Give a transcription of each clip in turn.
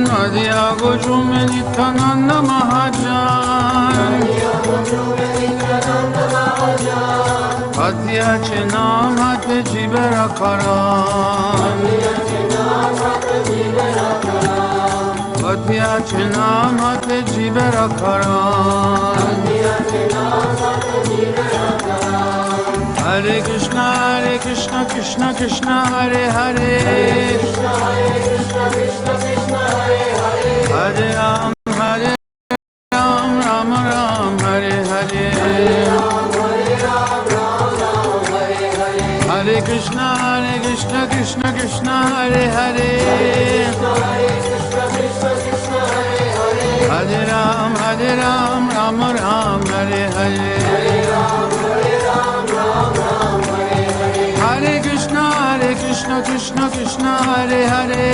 Madhya Gojume Nityananda Mahajan Patya Chenam Hate Jibera Karan Patya Chenam Hate Jibera Karan Hare Krishna, Krishna Krishna, Hare Hare Hare Ram, Ram Ram, Hare Hare Hare Krishna, Krishna Hare Hare Hare Ram, Ram Ram, Hare Hare Hare Krishna, Krishna Hare Hare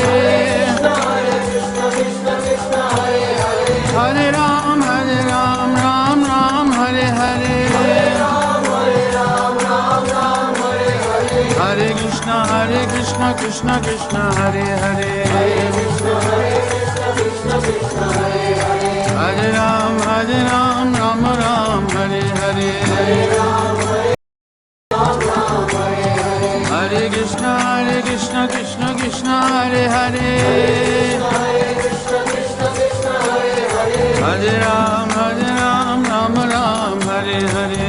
Hare Ram, Ram Ram, Hare Hare Hare Krishna, Krishna Hare Hare Hare Ram, Ram Ram, Hare Hare Hare Krishna, Krishna Hare Hare Hare Ram, Ram Ram, Hare Hare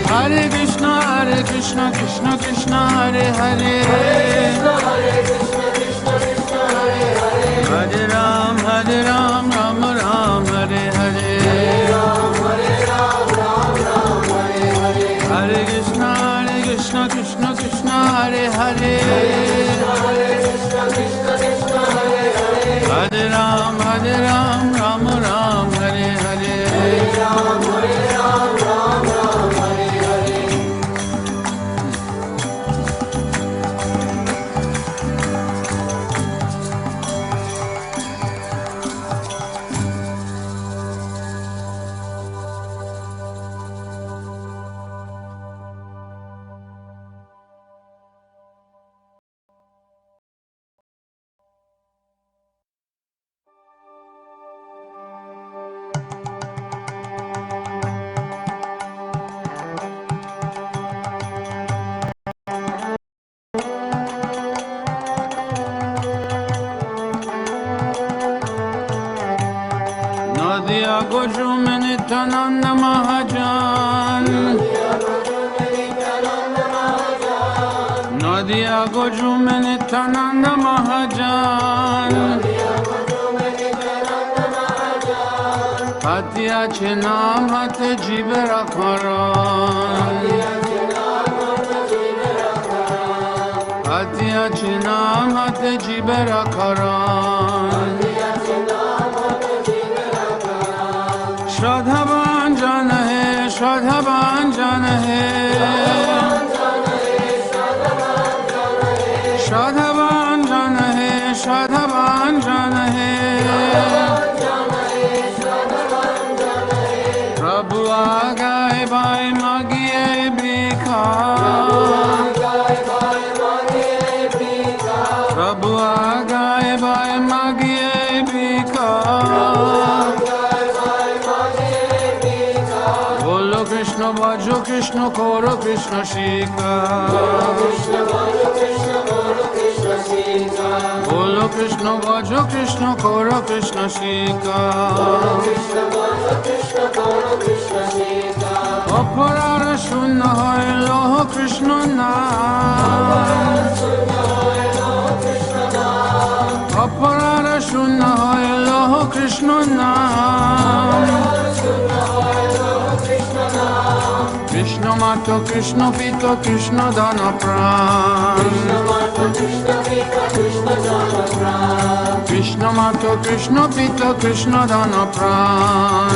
Hare Krishna, Krishna Hare Hare Hare Ram, Ram Ram, Hare Hare Hare Krishna, Krishna Hare Hare Hare Ram, Ram Ram, Hare Hare Madhya Gojume Nityananda Mahajan Madhya Gojume Nityananda Mahajan Patya Chenam Hate Jibera Karan Patya Chenam Hate Jibera Karan Shradhavan Jan hai, Shradhavan Jan hai Shradhavan Jan hai, Shradhavan Jan hai Prabhu Agai Bhai Magiye Bhikha Prabhu Agai Bhai Magiye Bhikha Krishna Bhajo Krishna Koro Krishna Shika Bolo Krishna Bhajo Krishna Koro Krishna Shika Aparara Shunna Hoy Loho Krishna Naam Aparara Shunna Hoy Loho Krishna Naam Krishna Mato Krishna Pito Krishna Dana Pran Krishna Mato Krishna Pito Krishna Dana Pran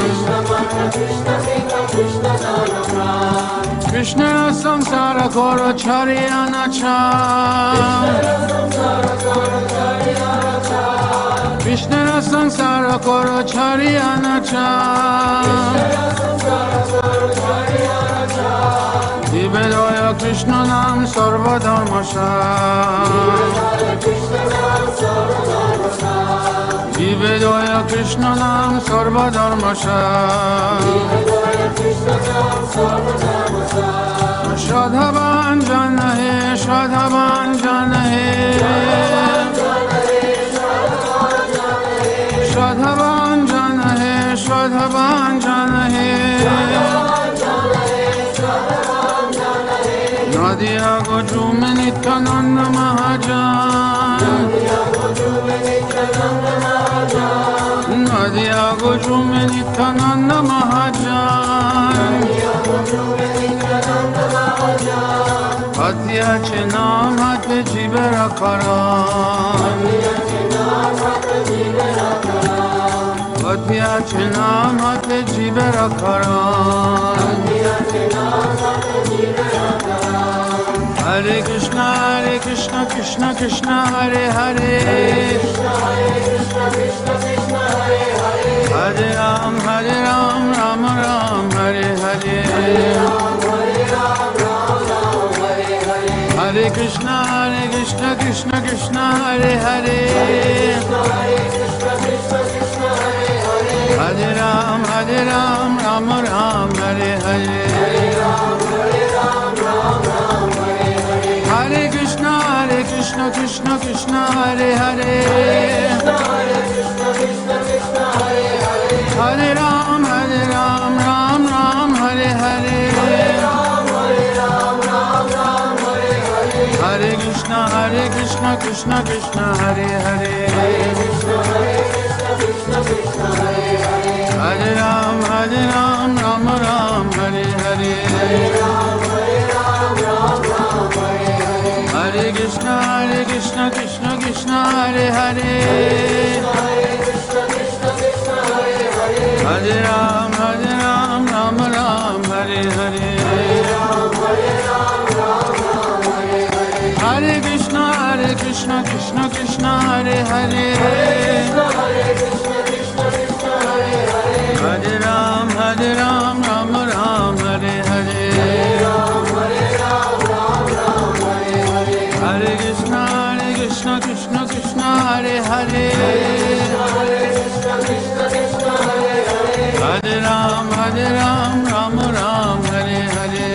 Krishna Samsara Koro Chariyana Cham Krishna Samsara Koro Chariyana Cham Dibedoya Krishna Nam Sarva Dharmasha Krishna Nam Sarva Dharmasha Shadhavan Jana Hai Shadhavan Jana Hai Shadhavan Jana Hai Shadhavan Jana Hai Nadia Goju Nityananda Mahajan Nadia Goju Nityananda Mahajan Hatya Chenam Hatya Jivera Karan Hatya Chenam Hatya Jivera Karan Hare Krishna Krishna Krishna Hare Hare Hare Ram Ram Ram Hare Hare Hare Krishna Krishna Krishna Hare Hare Hare Ram Ram Ram Hare Hare Hare Krishna Krishna Krishna Hare Hare Hare Ram Ram Ram Hare Hare Hare Krishna Krishna Krishna Hare Hare Hare Ram Ram Ram Hare Hare Hare Krishna Krishna Krishna Hare Hare Hare Ram Ram Ram Hare Hare Hare Krishna Krishna Krishna Hare Hare Hare Ram Ram Ram Hare Hare Hare Krishna Krishna Krishna Hare Hare Hare Ram Ram Ram Hare Hare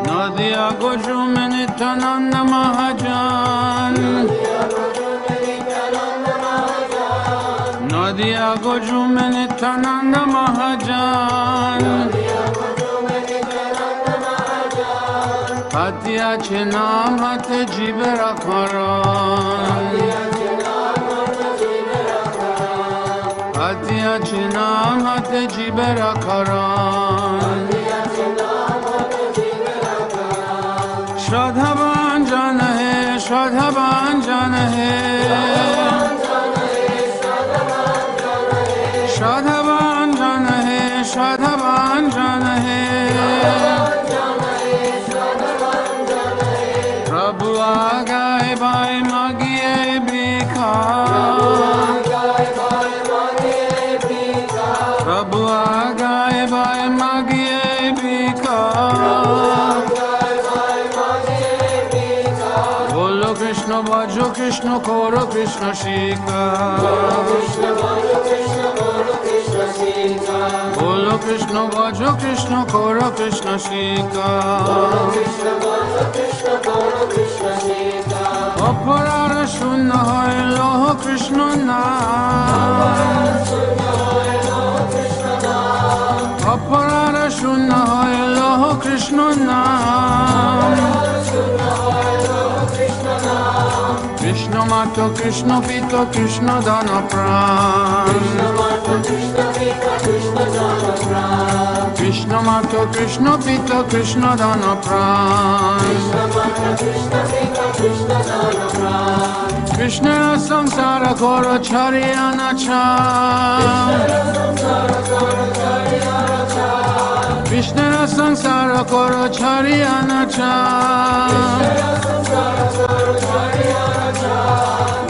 Nadia Goju Nityananda Mahajan Nadia Goju Nityananda Mahajan Hatya Chenam Hatya Jivera Karan Hatya Chenam Hatya Jivera Karan Shadhavan Jana Hai Shadhavan Jana Hai Shadhavan Jana Hai Shadhavan Jana Hai Prabhu Agai Bhai Magiye Bikha Prabhu Agai Bhai Magiye Bikha Krishna Bhajo Krishna Koro Krishna Shika Bolo Krishna Bhajo Krishna Koro Krishna Shika Aparara Shunna Hai Loho Krishna Naam Aparara Shunna Hai Loho Krishna Naam Krishna Mato Krishna Pito Krishna Dana Pran Krishna Mata Krishna Pita Krishna Dana Pran Krishna Samsara Gora Charyana Chan Krishna Samsara Gora Charyana Chan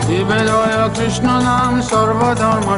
Divedoya Krishna Nam Sarva Dharma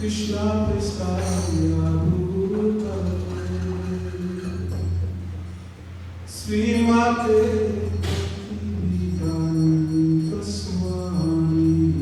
Krishna Prasthaya Srimate Bhaktivedanta Swami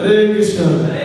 Hare Krishna.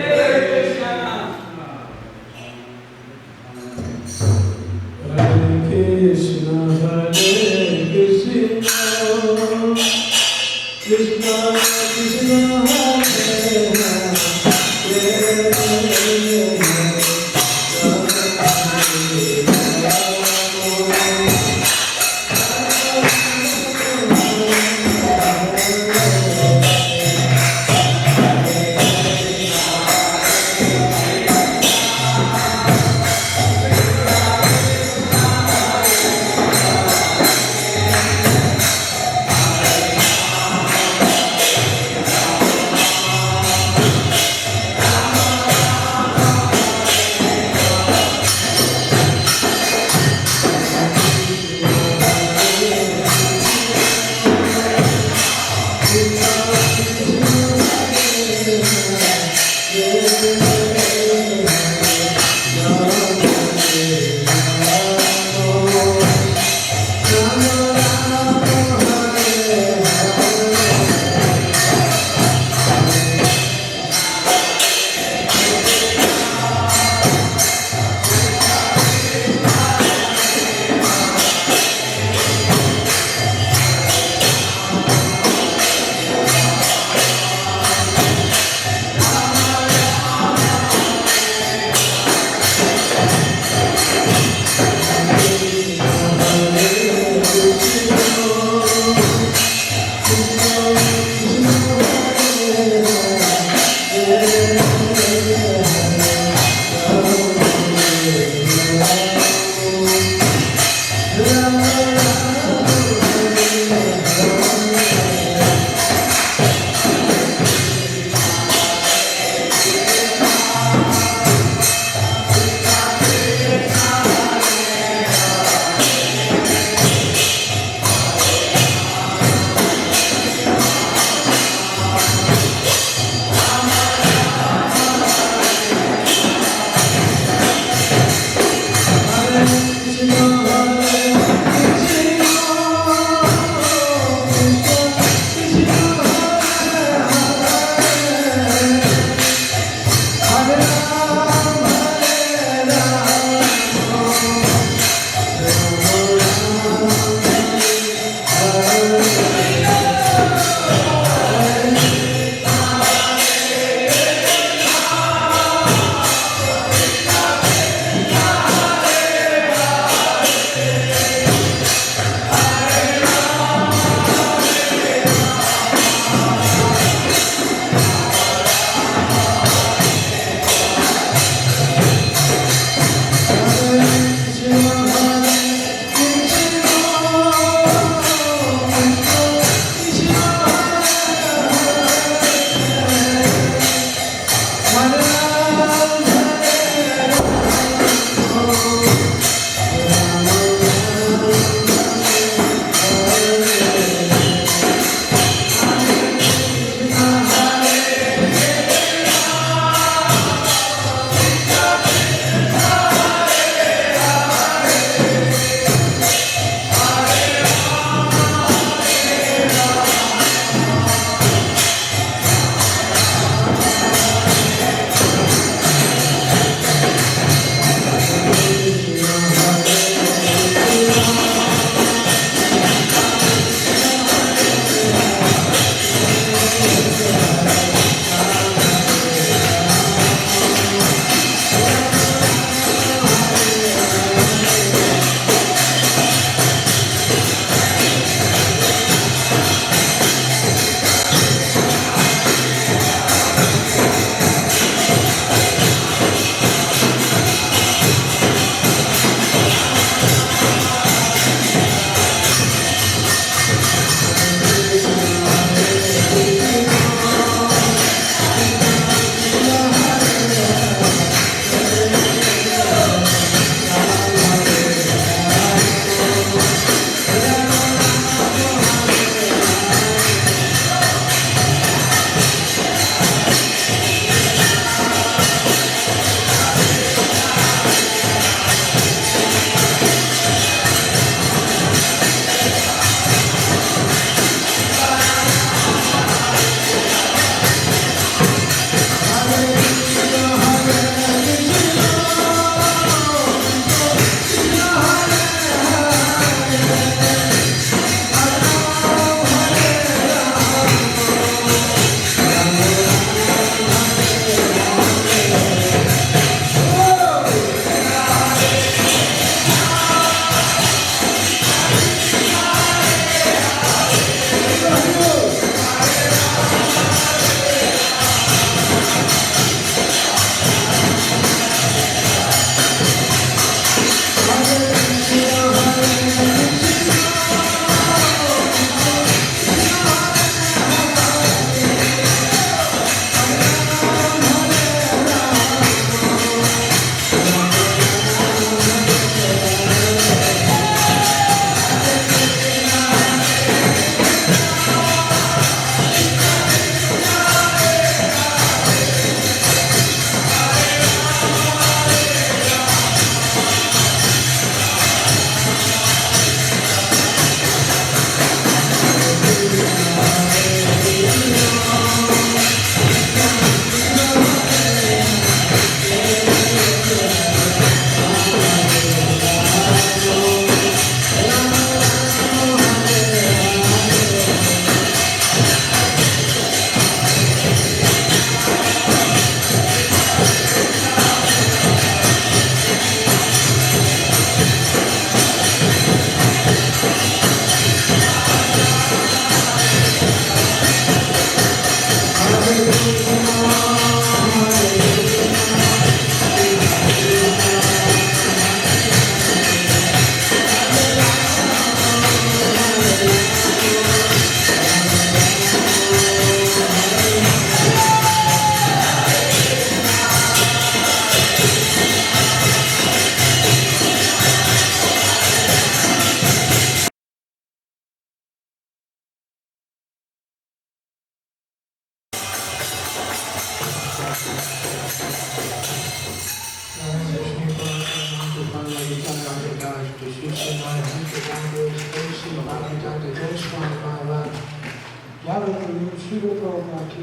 Yavakuru Shiva Prabhupada.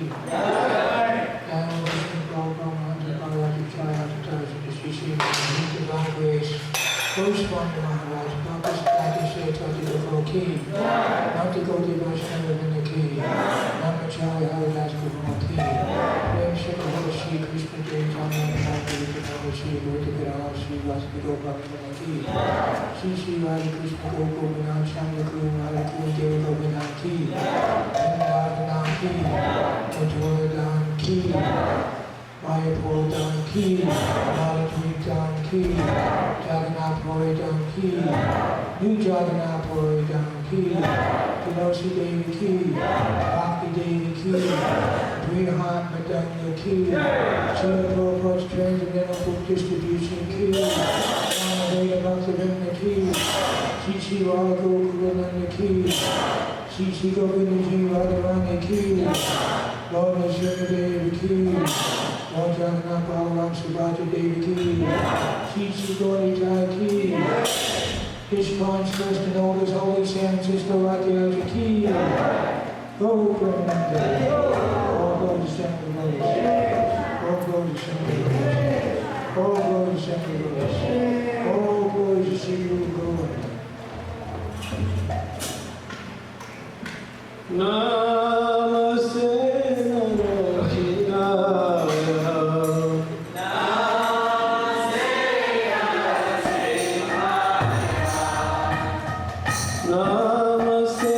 Down Vishnu Prabhupada, Bhagavad Gita, Sri Divine Grace, Goswami Maharaj, Bhakti Stati Shaitan Devaki, Bhakti Gaudiya Vaishnava Vindaki, Namacharya Haridas Gurumati, Prem Shakara Shri Krishna Chaitanya Prabhu Shri Gaudiya Shri Vasudeva Bhakti, Shri Radha Krishna Gopinath Chandra Guru Radha Guru Deva Gopinath, Vrindavan Ki, Madhuradan Ki, Mayapur Dan Ki, Maladvi Dan Ki, Jagannath Puri Dan Ki, New Jagannath Puri Dan Ki, Tulasi Devi Ki, Bhakti Devi Ki, Brihat Madanya Ki, Srila Prabhupada's Transcendental Book Distribution Ki, Ramadeva Bhaktivinoda Ki, Shri Radha Gokulananda Ki, Shri Govinda Ji Radharani Ki, Lord Nrsimhadev Ki, Lord Jagannath Balaram Subhadra Devi Ki, Shri Gaurita Ki, ISKCON's first and oldest holy San Francisco Rathyaja Ki, Go Brahmanda, all glory to Saint Louis, all glory to Saint Louis, all glory to Saint Louis, all glory to Sri Guru Govinda. Namaste Narayana. Namaste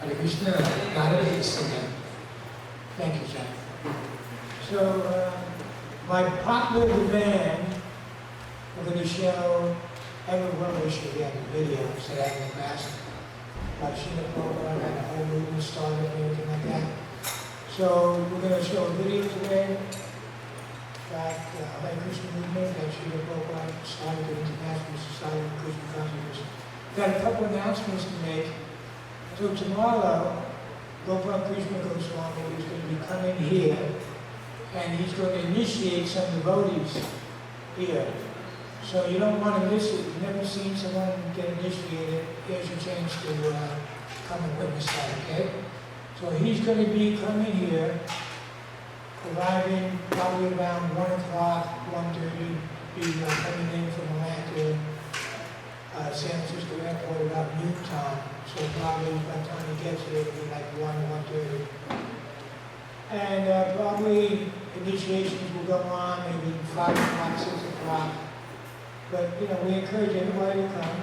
Hare Krishna, Narada is singing. Thank you, Jack. So, my popular demand, we're going to show everyone we should get the videos that I have in the past, like Srila Prabhupada and the whole movement started and everything like that. So, we're going to show a video today. In fact, Hare Krishna movement that Srila Prabhupada started the International Society of Krishna Consciousness. Got a couple announcements to make. So tomorrow, Gopal Krishna Goswami is going to be coming here, and he's going to initiate some devotees here. So you don't want to miss it. You've never seen someone get initiated. Here's your chance to come and witness that, okay? So he's going to be coming here, arriving probably around 1 o'clock, 1:30, be coming in from Atlanta, San Francisco Airport about noon time. So probably by the time he gets here, it'll be like 1:30. And probably initiations will go on maybe 5 o'clock, 6 o'clock. But, you know, we encourage everybody to come.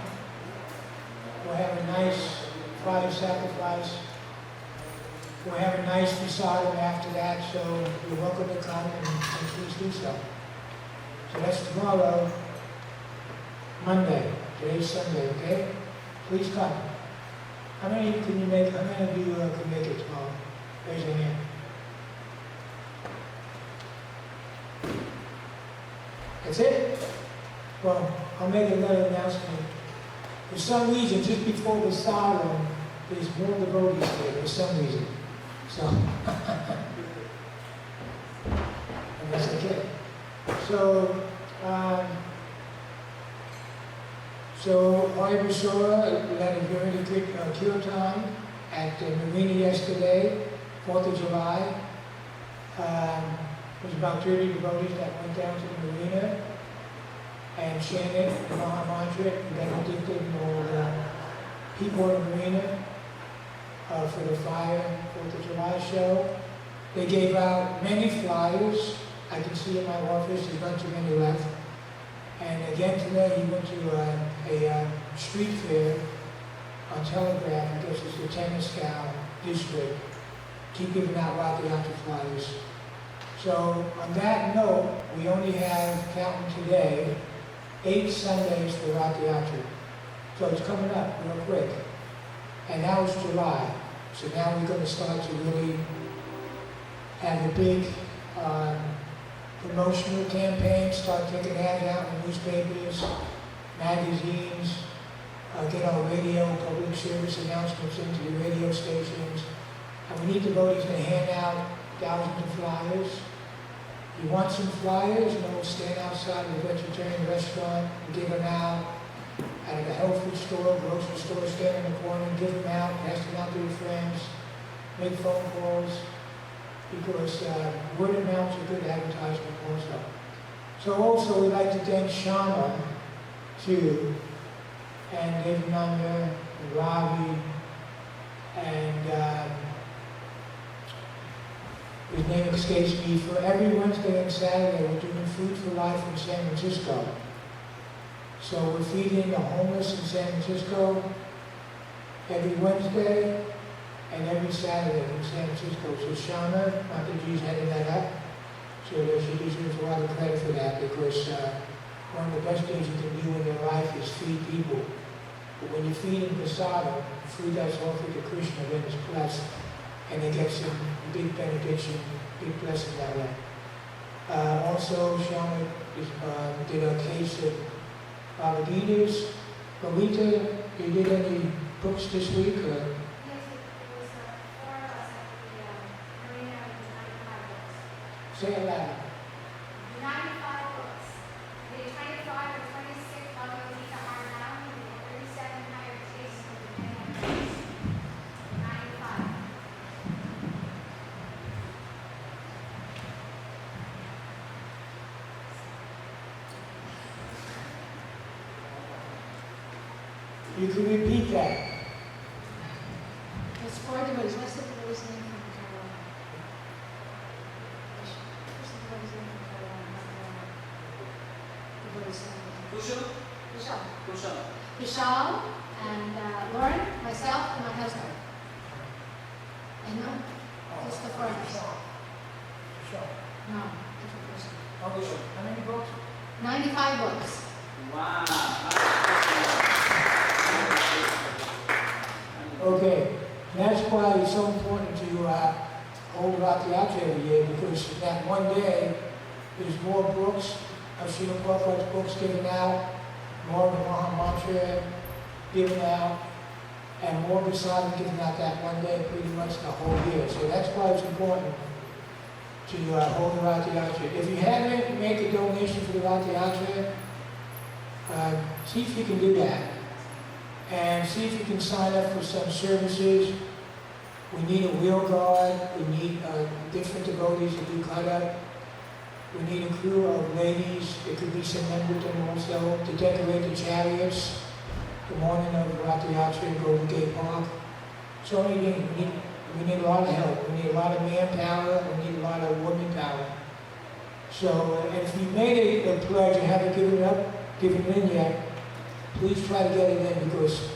We'll have a nice fire sacrifice. We'll have a nice prasadam after that, so you're welcome to come and please do so. So that's tomorrow, Monday. Today's Sunday, okay? Please come. How many can you make? How many of you can make it tomorrow? Raise your hand. That's it? Well, I'll make another announcement. For some reason, just before the sadhana, there's more devotees there for some reason. So, and that's okay. So, Hare Krishna, we had a very good kirtan at the marina yesterday, 4th of July. There was about 30 devotees that went down to the marina and chanted the Maha Mantra, Benedicted, and all the people in the marina for the fire 4th of July show. They gave out many flyers. I can see in my office, there's not too many left. And again today, he went to a street fair on Telegraph, I guess it's the Temescal district, keep giving out Rathayatra flyers. So on that note, we only have, counting today, 8 Sundays for Rathayatra. So it's coming up real quick. And now it's July. So now we're going to start to really have a big promotional campaign, start taking ads out in newspapers, magazines, get our radio, public service announcements into the radio stations. And we need devotees to hand out thousands of flyers. You want some flyers, you know, we'll stand outside of the vegetarian restaurant and give them out. At a health food store, grocery store, stand in the corner, give them out, pass them out to your friends, make phone calls, because word of mouth is a good advertisement also. So also we'd like to thank Shama, too, and Devananda, and Ravi, and His name escapes me. For every Wednesday and Saturday, we're doing Food for Life in San Francisco. So we're feeding the homeless in San Francisco every Wednesday and every Saturday in San Francisco. So Shauna, Mataji's heading that up. So she deserves a lot of credit for that, because one of the best things you can do in your life is feed people. But when you feed in prasadam, food that's offered to Krishna, then it's blessed, and they get some big benediction, big blessing that way. Also, Shauna did a case of Bhagavad-Gitas. Lolita, you did any books this week? Yes, it was 4 of us at the Marina. It was 95 books. Say it loud. 95 books. The 25 or 26 Bhagavad Gita are now, and the 37 higher tastes of the Vedas. 95. You can repeat that. It's 4 devotees. What's the devotee's name from Carolina? What's the devotee's name from Carolina? Devotee's name. Vishal. Vishal and Lauren, myself, and my husband. And no? Just the 4 of us. No, different person. How many books? 95 books. Okay, that's why it's so important to hold Rath Yatra every year, because that one day there's more books of Srila Prabhupada's books given out, more of the Maha Mantra given out, and more prasadam given out that one day, pretty much the whole year. So that's why it's important to hold the Rath Yatra. If you haven't, make a donation for the Rath Yatra. See if you can do that. And see if you can sign up for some services. We need a wheel guard. We need different devotees to do cut-up. We need a crew of ladies. There could be some men with them also to decorate the chariots the morning of Rath Yatra and go to Gate Park. So many things. We need a lot of help. We need a lot of manpower. We need a lot of woman power. So if you made a pledge and haven't given it in yet, please try to get it in, because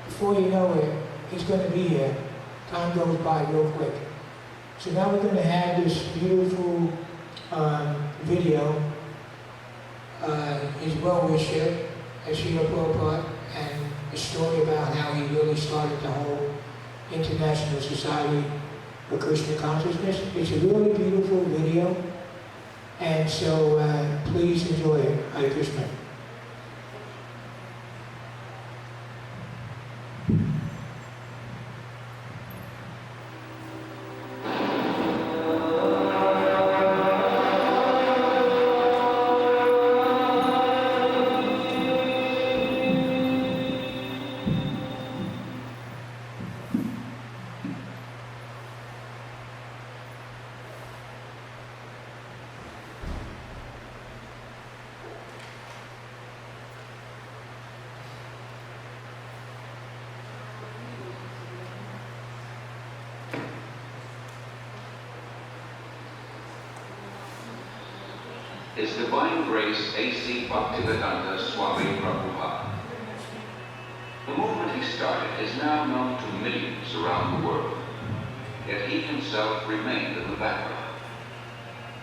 before you know it, it's going to be here. Time goes by real quick. So now we're going to have this beautiful video. His well-wisher, Srila Prabhupada, and a story about how he really started the whole International Society for Krishna Consciousness. It's a really beautiful video, and so please enjoy it. Hare Krishna. His Divine Grace A.C. Bhaktivedanta Swami Prabhupada. The movement he started is now known to millions around the world, yet he himself remained in the background.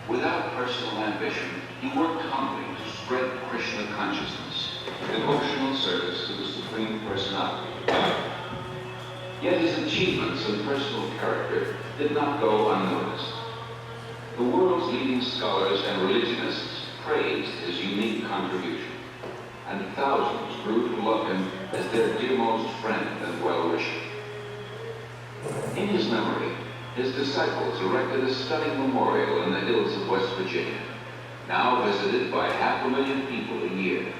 Without personal ambition, he worked humbly to spread Krishna consciousness, devotional service to the Supreme Personality. Yet his achievements and personal character did not go unnoticed. The world's leading scholars and religionists praised his unique contribution, and thousands grew to love him as their dearmost friend and well-wisher. In his memory, his disciples erected a stunning memorial in the hills of West Virginia, now visited by 500,000 people a year.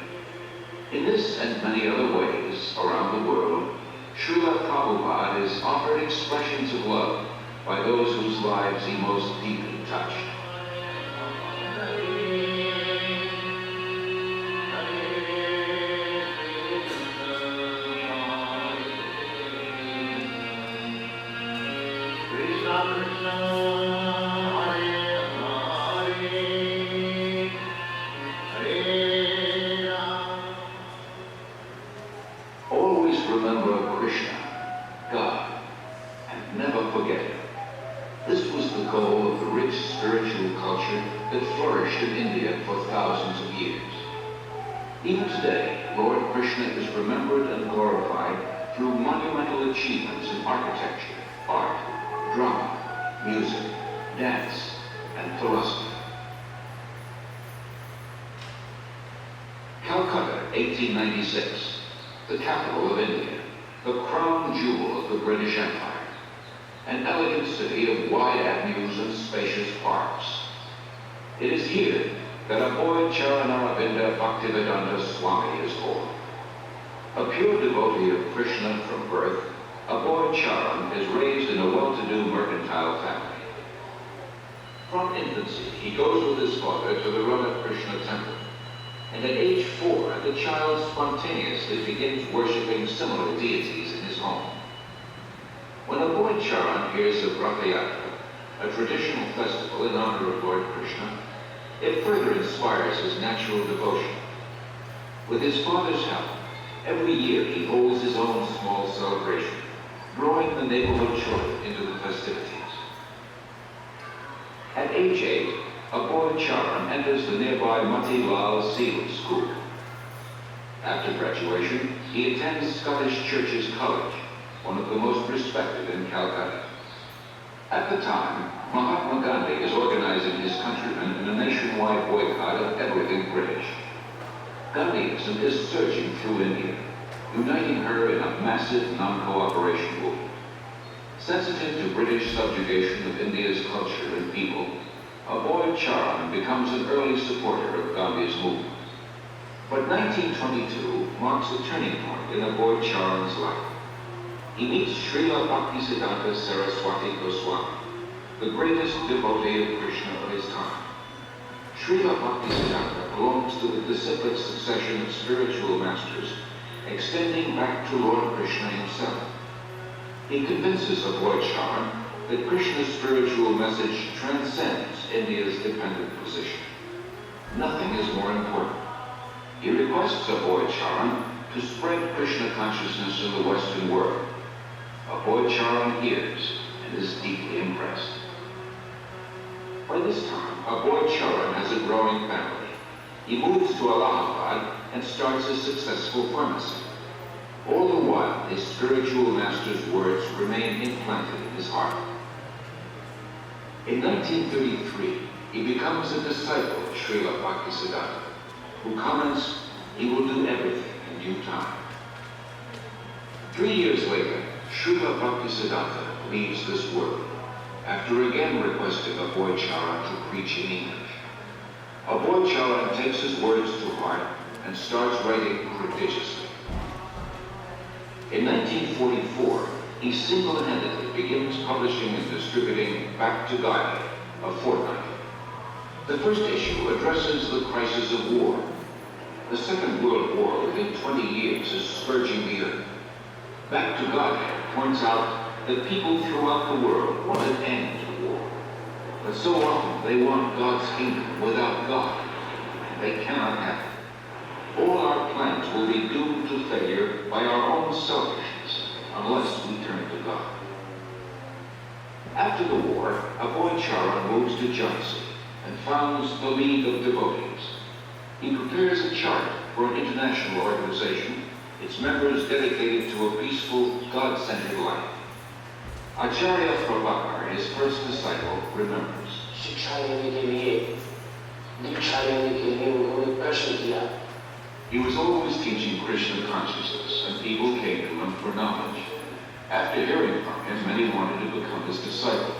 In this and many other ways around the world, Srila Prabhupada is offered expressions of love by those whose lives he most deeply touched. Krishna Krishna forget him. This was the goal of the rich spiritual culture that flourished in India for thousands of years. Even today, Lord Krishna is remembered and glorified through monumental achievements in architecture, art, drama, music, dance, and philosophy. Calcutta, 1896, the capital of India, the crown jewel of the British Empire, an elegant city of wide avenues and spacious parks. It is here that Aboy Charanaravinda Bhaktivedanta Swami is born. A pure devotee of Krishna from birth, Aboy Charan is raised in a well-to-do mercantile family. From infancy, he goes with his father to the Radha Krishna temple, and at age 4, the child spontaneously begins worshipping similar deities in his home. When Aboy Charan hears of Ratha Yatra, a traditional festival in honor of Lord Krishna, it further inspires his natural devotion. With his father's help, every year he holds his own small celebration, drawing the neighborhood children into the festivities. At age 8, Aboy Charan enters the nearby Mati Lal Seal School. After graduation, he attends Scottish Churches College, one of the most respected in Calcutta. At the time, Mahatma Gandhi is organizing his countrymen in a nationwide boycott of everything British. Gandhiism is surging through India, uniting her in a massive non-cooperation movement. Sensitive to British subjugation of India's culture and people, Aboy Charan becomes an early supporter of Gandhi's movement. But 1922 marks a turning point in Aboy Charan's life. He meets Srila Bhaktisiddhanta Saraswati Goswami, the greatest devotee of Krishna of his time. Srila Bhaktisiddhanta belongs to the disciplic succession of spiritual masters, extending back to Lord Krishna himself. He convinces Aboy Charan that Krishna's spiritual message transcends India's dependent position. Nothing is more important. He requests Aboy Charan to spread Krishna consciousness in the Western world. Aboy Charan hears and is deeply impressed. By this time, Aboy Charan has a growing family. He moves to Allahabad and starts a successful pharmacy. All the while, his spiritual master's words remain implanted in his heart. In 1933, he becomes a disciple of Srila Bhaktisiddhanta, who comments, "He will do everything in due time." 3 years later, Srila Bhaktisiddhanta leaves this world, after again requesting Aboy Charan to preach in English. Aboy Charan takes his words to heart and starts writing prodigiously. In 1944, he single-handedly begins publishing and distributing Back to Godhead, a fortnight. The first issue addresses the crisis of war. The Second World War within 20 years is scourging the earth. Back to Godhead points out that people throughout the world want an end to war. But so often they want God's kingdom without God, and they cannot have it. All our plans will be doomed to failure by our own selfishness unless we turn to God. After the war, Aboy Charan moves to Jhansi and founds the League of Devotees. He prepares a chart for an international organization, its members dedicated to a peaceful, God-centered life. Acharya Prabhakar, his first disciple, remembers. शिक्षा लेने के लिए दीक्षा लेने के लिए उन्होंने प्रश्न किया. He was always teaching Krishna consciousness, and people came to him for knowledge. After hearing from him, many wanted to become his disciple.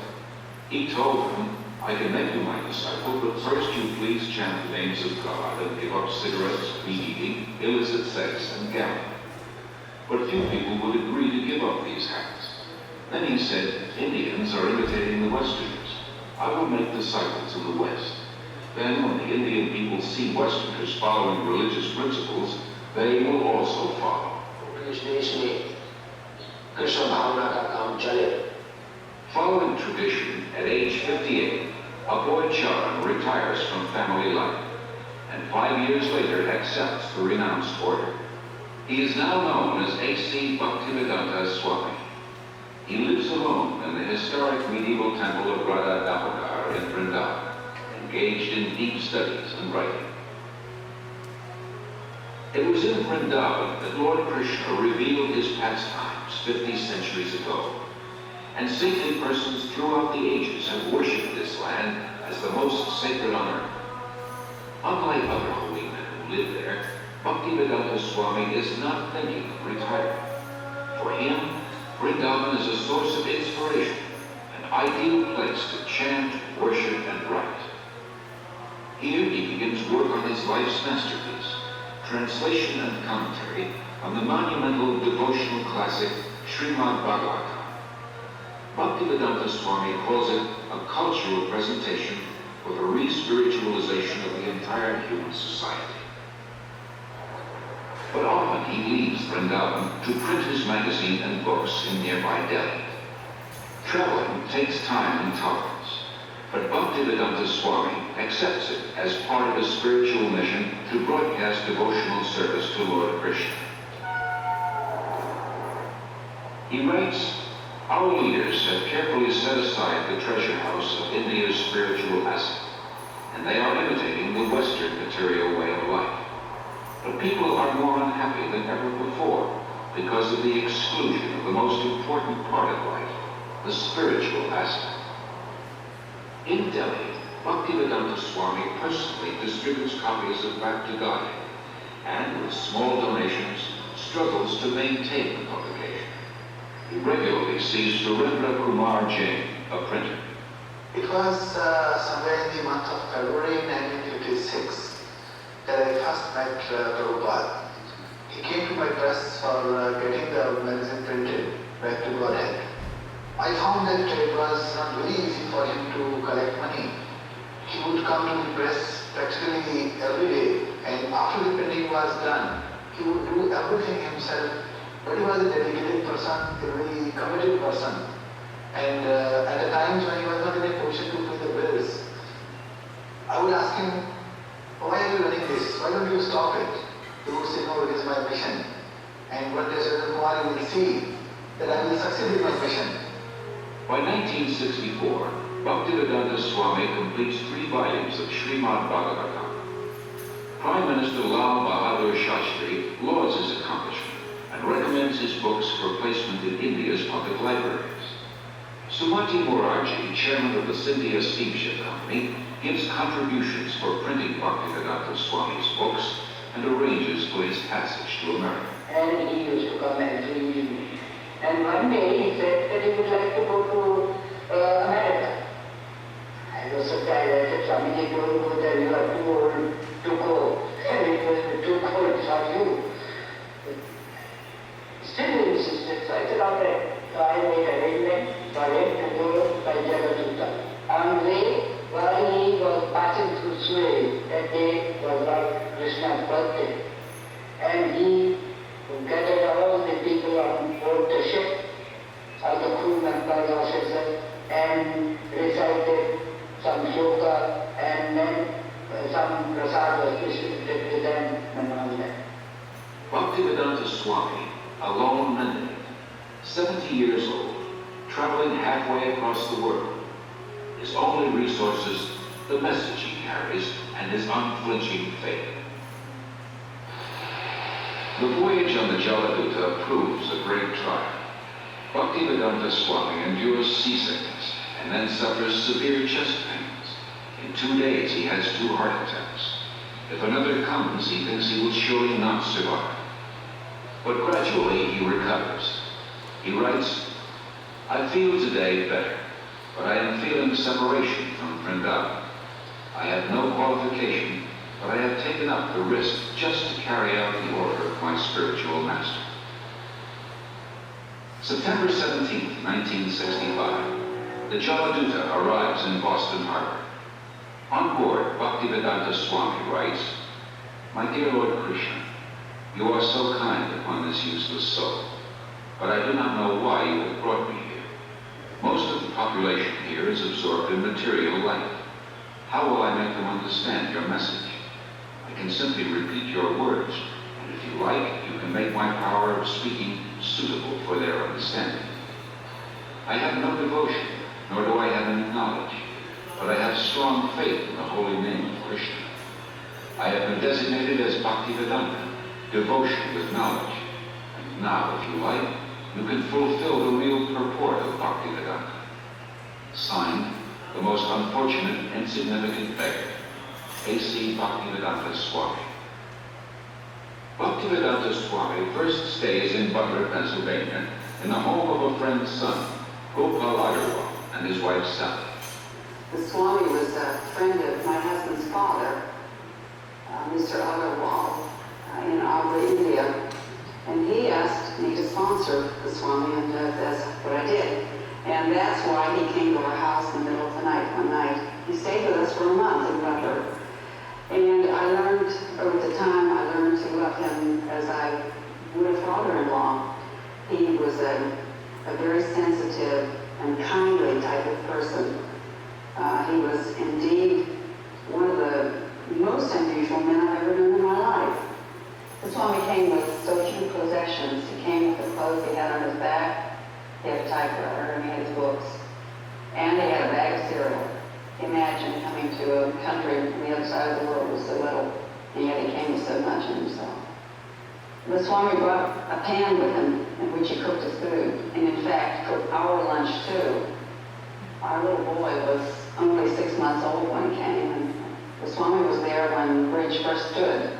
He told them, "I can make you my disciple, but first you please chant the names of God and give up cigarettes, meat eating, illicit sex, and gambling." But few people would agree to give up these habits. Then he said, "Indians are imitating the Westerners. I will make disciples in the West. Then when the Indian people see Westerners following religious principles, they will also follow." इस देश में कृष्ण भावना का काम चले. Following tradition, at age 58, Aboy Charan retires from family life, and 5 years later accepts the renounced order. He is now known as A.C. Bhaktivedanta Swami. He lives alone in the historic medieval temple of Radha Damodar in Vrindavan, engaged in deep studies and writing. It was in Vrindavan that Lord Krishna revealed his pastimes 50 centuries ago, and saintly persons throughout the ages have worshipped this land as the most sacred on earth. Unlike other holy men who live there, Bhaktivedanta Swami is not thinking of retirement. For him, Vrindavan is a source of inspiration, an ideal place to chant, worship, and write. Here he begins work on his life's masterpiece, translation and commentary on the monumental devotional classic Srimad Bhagavatam. Bhaktivedanta Swami calls it a cultural presentation for the re-spiritualization of the entire human society. But often he leaves Vrindavan to print his magazine and books in nearby Delhi. Traveling takes time and tolerance, but Bhaktivedanta Swami accepts it as part of his spiritual mission to broadcast devotional service to Lord Krishna. He writes, "Our leaders have carefully set aside the treasure house of India's spiritual asset, and they are imitating the Western material way of life. But people are more unhappy than ever before because of the exclusion of the most important part of life, the spiritual aspect." In Delhi, Bhaktivedanta Swami personally distributes copies of Back to Godhead, and with small donations, struggles to maintain the publication. He regularly sees Surendra Kumar Jain, a printer. It was somewhere in the month of February 1956 that I first met Prabhupada. He came to my press for getting the magazine printed, Back to Godhead. I found that it was not very easy for him to collect money. He would come to the press practically every day, and after the printing was done, he would do everything himself. But he was a dedicated person, a very committed person. And at the times when he was not in a position to pay the bills, I would ask him, "Why are you running this? Why don't you stop it?" He would say, "No, it is my mission. And one day, Sri Kumar, you will see that I will succeed in my mission." By 1964, Bhaktivedanta Swami completes 3 volumes of Srimad Bhagavatam. Prime Minister Lal Bahadur Shastri lauds his accomplishment and recommends his books for placement in India's public libraries. Sumati Morarji, chairman of the Scindia Steamship Company, gives contributions for printing Bhaktivedanta Swami's books and arranges for his passage to America. And he used to come every evening. And one day he said that he would like to go to America. I was surprised. I said, "Swamiji, don't go there, you are too old to go." And it was too cold for you. Still he insisted. So I said, "All right." So I made arrangement for him to go by Jagatuta. On the way, while he was passing through Suez, that day was Lord Krishna's birthday. And he gathered all the people on board the ship, all the crew members, officers, and recited some shloka, and then some prasad was distributed to them and all that. Bhaktivedanta Swami, a lone mendicant, 70 years old, traveling halfway across the world. His only resources, the message he carries, and his unflinching faith. The voyage on the Jaladuta proves a great trial. Bhaktivedanta Swami endures seasickness and then suffers severe chest pains. In 2 days he has 2 heart attacks. If another comes, he thinks he will surely not survive. But gradually he recovers. He writes, "I feel today better, but I am feeling separation from Vrindavan. I have no qualification, but I have taken up the risk just to carry out the order of my spiritual master." September 17, 1965, the Jaladuta arrives in Boston Harbor. On board, Bhaktivedanta Swami writes, "My dear Lord Krishna, you are so kind upon this useless soul, but I do not know why you have brought me here. Most of the population here is absorbed in material life. How will I make them understand your message? I can simply repeat your words, and if you like, you can make my power of speaking suitable for their understanding." I have no devotion, nor do I have any knowledge, but I have strong faith in the holy name of Krishna. I have been designated as Bhaktivedanta, devotion with knowledge. And now, if you like, you can fulfill the real purport of Bhaktivedanta. Signed, the most unfortunate, insignificant beggar, A.C. Bhaktivedanta Swami. Bhaktivedanta Swami first stays in Butler, Pennsylvania, in the home of a friend's son, Gopal Agarwal, and his wife Sally. The Swami was a friend of my husband's father, Mr. Agarwal, in Agra, India, and he asked me to sponsor the Swami, and that's what I did. And that's why he came to our house in the middle of the night one night. He stayed with us for a month in Butler. And I learned, over the time, I learned to love him as I would a father-in-law. He was a very sensitive and kindly type of person. He was indeed one of the most unusual men I've ever known in my life. The Swami came with so few possessions. He came with the clothes he had on his back. He had a typewriter and he had his books. And he had a bag of cereal. Imagine coming to a country on the other side of the world with so little, and yet he came with so much in himself. The Swami brought a pan with him in which he cooked his food, and in fact cooked our lunch too. Our little boy was only 6 months old when he came, and the Swami was there when the bridge first stood,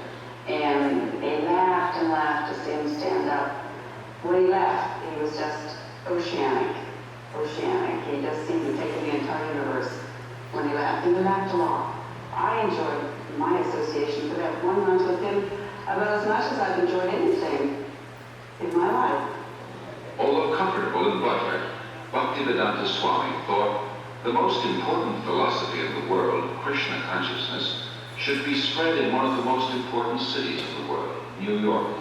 and he laughed and laughed to see him stand up. When he left, he was just oceanic. He just seemed to take in the entire universe when he left. And he laughed a lot. I enjoyed my association for that 1 month with him about as much as I've enjoyed anything in my life. Although comfortable in Butler, Bhaktivedanta Swami thought the most important philosophy of the world, Krishna consciousness, should be spread in one of the most important cities of the world, New York.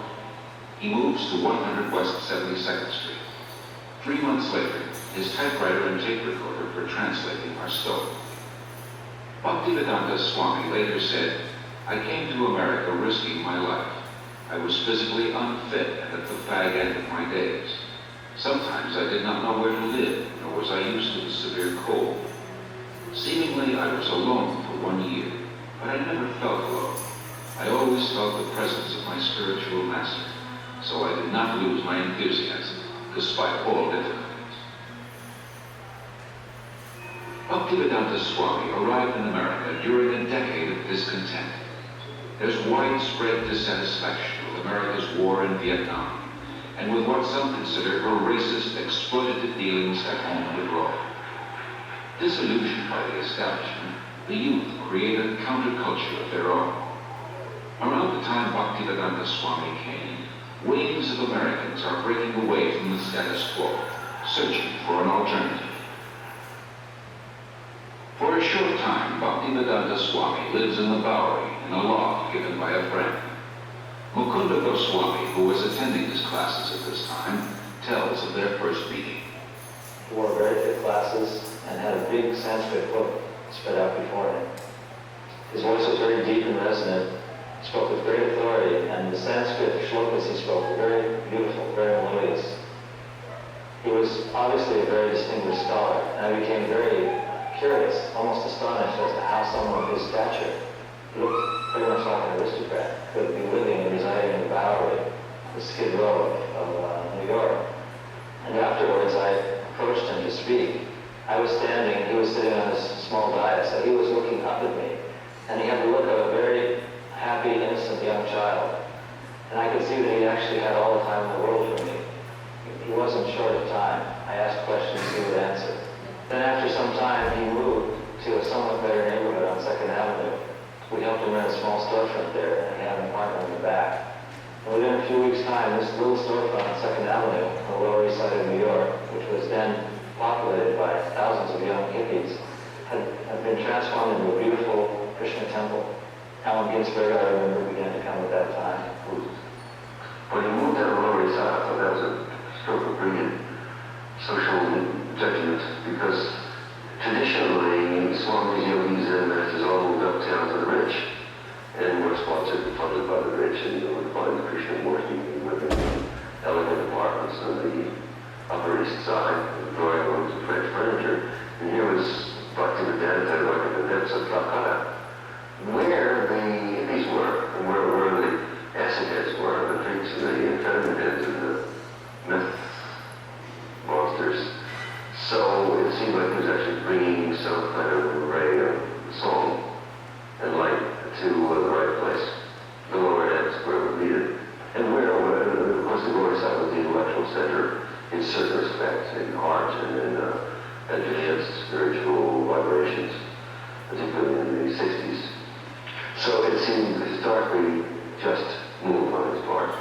He moves to 100 West 72nd Street. 3 months later, his typewriter and tape recorder for translating are stolen. Bhaktivedanta Swami later said, "I came to America risking my life. I was physically unfit and at the fag end of my days. Sometimes I did not know where to live, nor was I used to the severe cold. Seemingly I was alone for 1 year, but I never felt alone. I always felt the presence of my spiritual master, so I did not lose my enthusiasm, despite all difficulties." Bhaktivedanta Swami arrived in America during a decade of discontent. There's widespread dissatisfaction with America's war in Vietnam, and with what some consider her racist, exploitative dealings at home and abroad. Disillusioned by the establishment, the youth created a counterculture of their own. Around the time Bhaktivedanta Swami came, waves of Americans are breaking away from the status quo, searching for an alternative. For a short time, Bhaktivedanta Swami lives in the Bowery in a loft given by a friend. Mukunda Goswami, who was attending his classes at this time, tells of their first meeting. He wore very thick glasses and had a big Sanskrit book spread out before him. His voice was very deep and resonant, spoke with great authority, and the Sanskrit shlokas he spoke were very beautiful, very melodious. He was obviously a very distinguished scholar, and I became very curious, almost astonished as to how someone of his stature, who looked pretty much like an aristocrat, could be living and residing in the Bowery, the Skid Row of New York. And afterwards I approached him to speak. I was standing, he was sitting on his small dais, so he was looking up at me, and he had the look of a very happy, innocent young child. And I could see that he actually had all the time in the world for me. He wasn't short of time. I asked questions, he would answer. Then after some time, he moved to a somewhat better neighborhood on 2nd Avenue. We helped him rent a small storefront there, and he had an apartment in the back. And within a few weeks' time, this little storefront on 2nd Avenue, on the Lower East Side of New York, which was then populated by thousands of young hippies, had been transformed into a beautiful Krishna temple. Allen Ginsberg, I remember, began to come at that time. When he moved out of Lower East Side, I thought that was a stroke of brilliant social judgment, because traditionally Swami's yogis and masters all moved uptown to the rich and were sponsored and funded by the rich, and you would find Krishnamurti living in elegant apartments on the Upper East Side, drawing rooms and French furniture, and here was Bhaktivedanta, like in the depths of Calcutta, where the hippies were, and where the acid heads were, the freaks and the amphetamine heads and the meth monsters. So it seemed like he was actually bringing some kind of ray of song and light to the right place, the lower ends where it was needed. And where, of course, the lower side was the intellectual center in certain respects, in art and in advanced spiritual vibrations, particularly in the 60s. So it seemed historically just move on his part.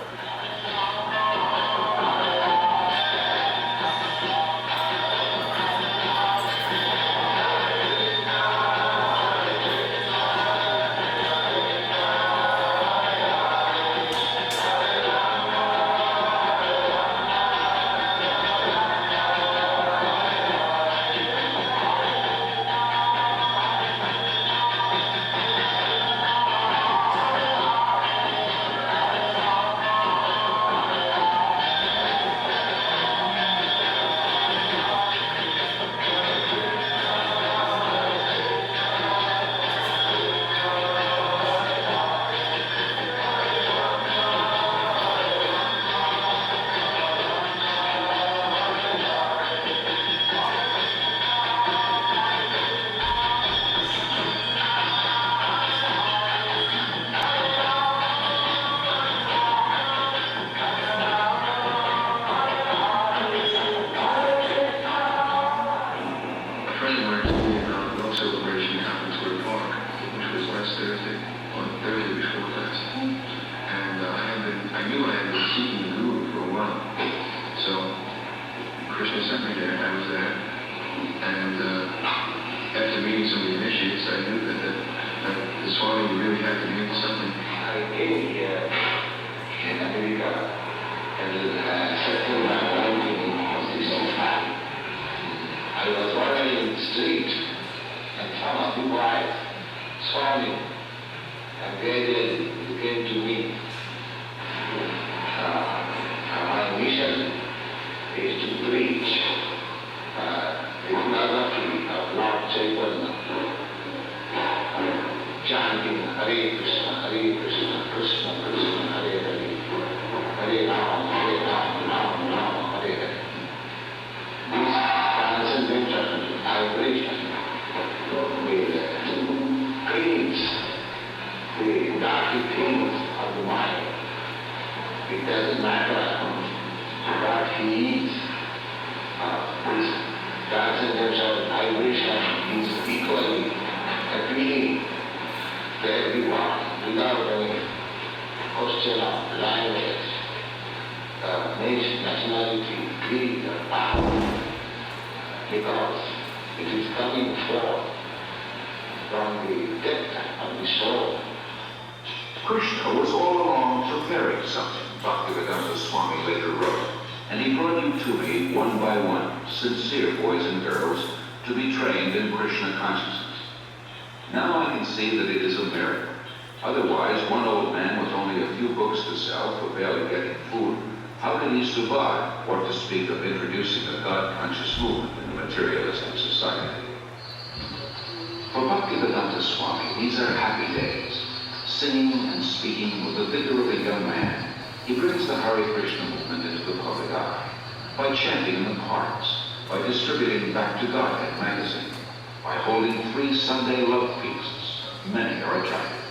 Krishna was all along preparing something, Bhaktivedanta Swami later wrote, and he brought you to me one by one, sincere boys and girls, to be trained in Krishna consciousness. Now I can see that it is a miracle. Otherwise, one old man with only a few books to sell for barely getting food, how can he survive, or to speak of introducing a God-conscious movement in a materialistic society? For Bhaktivedanta Swami, these are happy days. Singing and speaking with the vigor of a young man, he brings the Hare Krishna movement into the public eye by chanting in the parks, by distributing Back to Godhead magazine, by holding 3 Sunday love feasts. Many are attracted.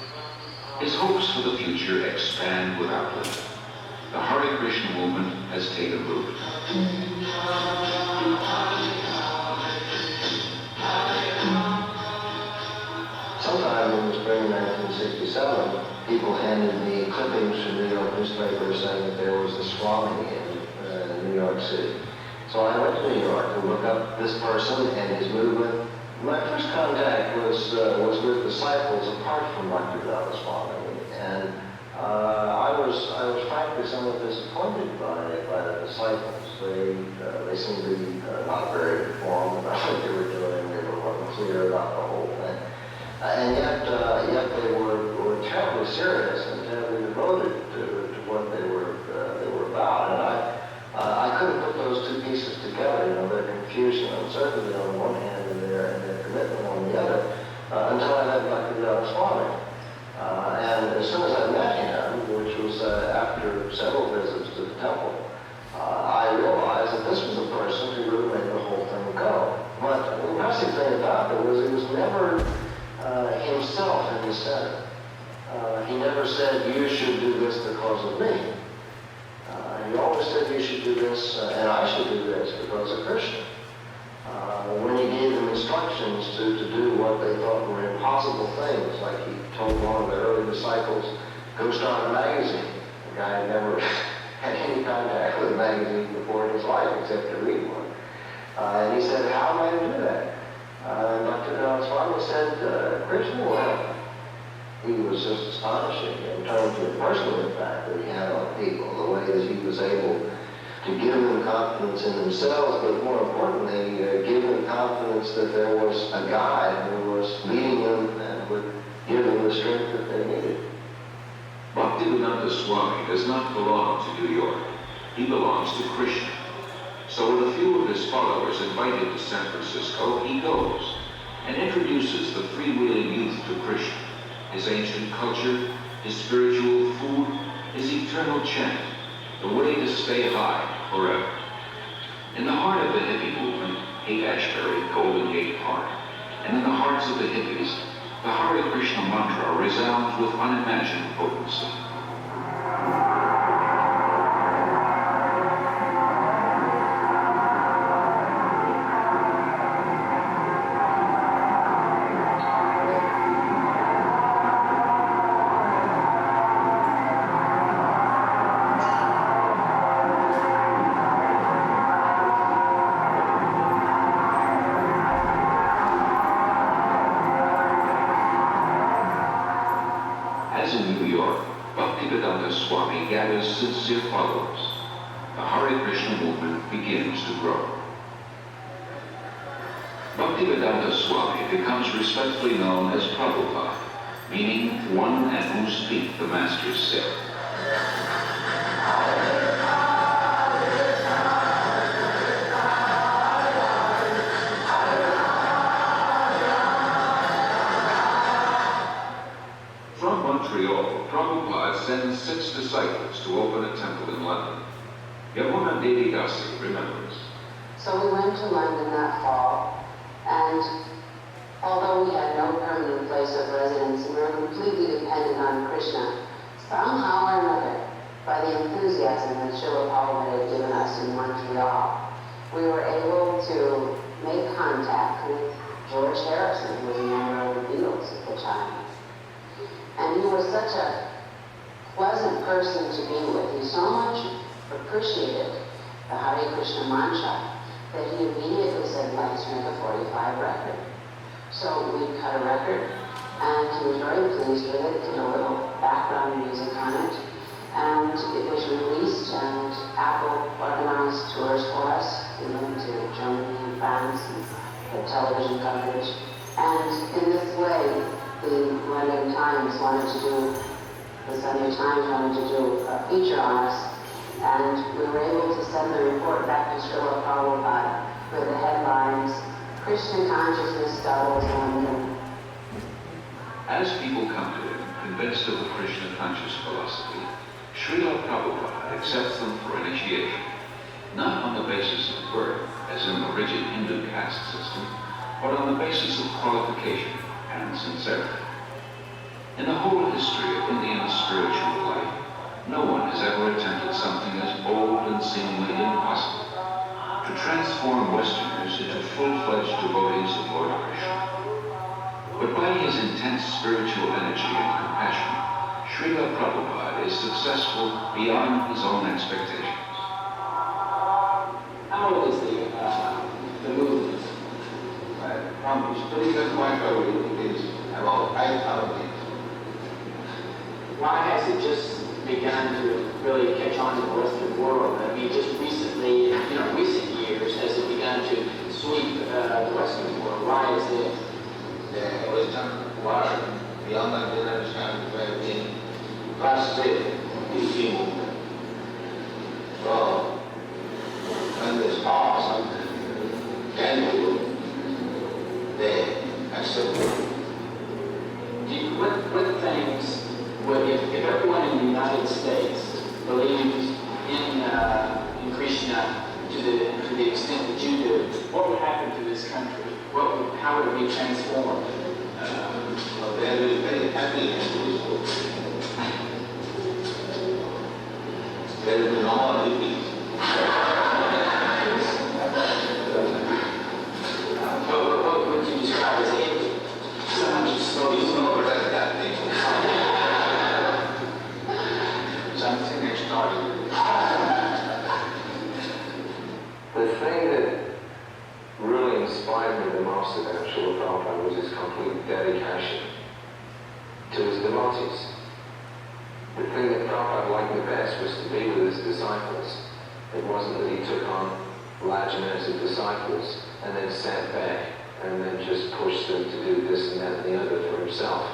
His hopes for the future expand without limit. The Hare Krishna movement has taken root. Sometime in the spring of 1967, people handed me clippings from New York newspapers saying that there was a Swami in New York City. So I went to New York to look up this person and his movement. My first contact was with disciples apart from Bhaktivedanta Swami, and I was frankly somewhat disappointed by the disciples. They seemed to be not very informed about what they were doing. They weren't clear about the whole thing. And yet they were terribly serious and terribly devoted to what they were about. And I couldn't put those two pieces impressive thing about it was never himself in the center. He never said, you should do this because of me. He always said, you should do this, and I should do this because of Krishna. When he gave them instructions to do what they thought were impossible things, like he told one of the early disciples, go start a magazine. The guy had never had any contact with a magazine before in his life except to read one. And he said, how am I to do that? And Dr. Swami said, Krishna will help. He was just astonishing in terms of the personal impact that he had on people, the way that he was able to give them confidence in themselves, but more importantly, give them confidence that there was a guide who was leading them and would give them the strength that they needed. Bhaktivedanta Swami does not belong to New York. He belongs to Krishna. So with a few of his followers invited to San Francisco, he goes and introduces the freewheeling youth to Krishna, his ancient culture, his spiritual food, his eternal chant, the way to stay high forever. In the heart of the hippie movement, Haight-Ashbury, Golden Gate Park, and in the hearts of the hippies, the Hare Krishna mantra resounds with unimagined potency. As in New York, Bhaktivedanta Swami gathers sincere followers. The Hare Krishna movement begins to grow. Bhaktivedanta Swami becomes respectfully known as Prabhupada, meaning one at whose feet the masters sit. From Montreal, Prabhupada sends 6 disciples to open a temple in London. Yamuna Devi Dasi remembers. So we went to London that fall, and although we had no permanent place of residence, we were completely dependent on Krishna, somehow or another, by the enthusiasm that Srila Prabhupada had given us in Montreal, we were able to make contact with George Harrison, who was a member of the Beatles at the time. And he was such a pleasant person to be with. He so much appreciated the Hare Krishna mantra that he immediately said, let's make a 45 record. So we cut a record, and he was very pleased with it, did a little background music on it, and it was released, and Apple organized tours for us. We went to Germany and France and had television coverage. And in this way, the London Times wanted to do, the Sunday Times wanted to do a feature on us, and we were able to send the report back to Srila Prabhupada with the headlines, Krishna Consciousness Doubles London. As people come to him, convinced of the Krishna conscious philosophy, Srila Prabhupada accepts them for initiation, not on the basis of birth, as in the rigid Hindu caste system, but on the basis of qualification and sincerity. In the whole history of Indian spiritual life, no one has ever attempted something as bold and seemingly impossible, to transform Westerners into full-fledged devotees of Lord Krishna. But by his intense spiritual energy and compassion, Srila Prabhupada is successful beyond his own expectations. How old is the movement? From spiritual point of view, it is about 5,000 years. Why has it just begun to really catch on in the Western world? I mean, just recently, recent years, has it begun to sweep the Western world? Why is it? The Western world, the younger generation, have been frustrated with the movement. So, when they saw something can do, they accept it. What things would, if everyone in the United States believed in Krishna to the extent that you do, what would happen to this country? What would how would it be transformed? Well, they will be very happy and peaceful. There will be no more duties. What would you describe as empty? Someone just slowly That's that thing. something extraordinary. The thing that really inspired me the most about Srila Prabhupada was his complete dedication to his devotees. The thing that Prabhupada liked the best was to be with his disciples. It wasn't that he took on large amounts of disciples and then sat back and then just pushed them to do this and that and the other for himself.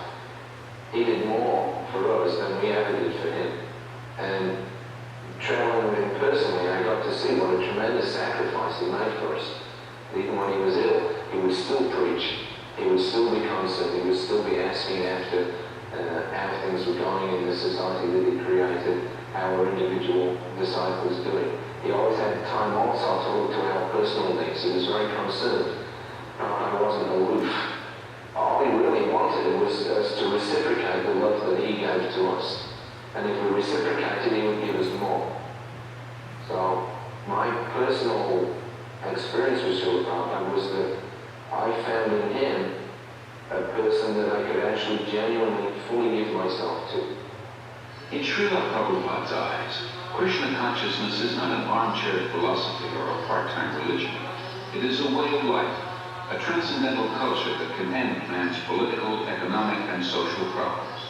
He did more for us than we ever did for him. And traveling with him personally, I got to see what a tremendous sacrifice he made for us. Even when he was ill, he would still preach, he would still be concerned, he would still be asking after how things were going in the society that he created, how our individual disciples doing. He always had time also to look to our personal needs. He was very concerned. I wasn't aloof. All he really wanted was us to reciprocate the love that he gave to us. And if we reciprocated, he would give us more. So my personal experience with Srila Prabhupada was that I found in him a person that I could actually genuinely fully give myself to. In Srila Prabhupada's eyes, Krishna consciousness is not an armchair philosophy or a part-time religion. It is a way of life, a transcendental culture that can end man's political, economic, and social problems.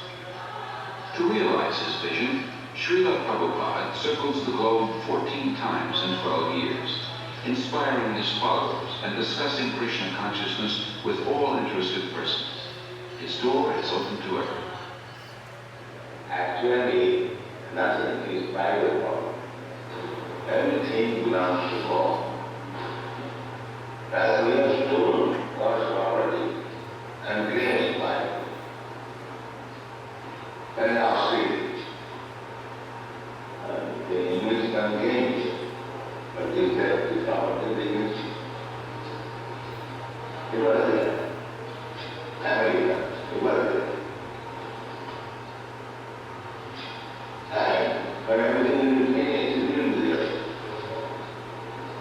To realize his vision, Srila Prabhupada circles the globe 14 times in 12 years, inspiring his followers and discussing Krishna consciousness with all interested persons. His door is open to everyone. Actually, nothing is valuable. Everything belongs to God. As we have told God's already and created by Him. And now see, the English can gain it, but this death is not in the English. It was there. America, it was there. And when everything is finished, it will be there.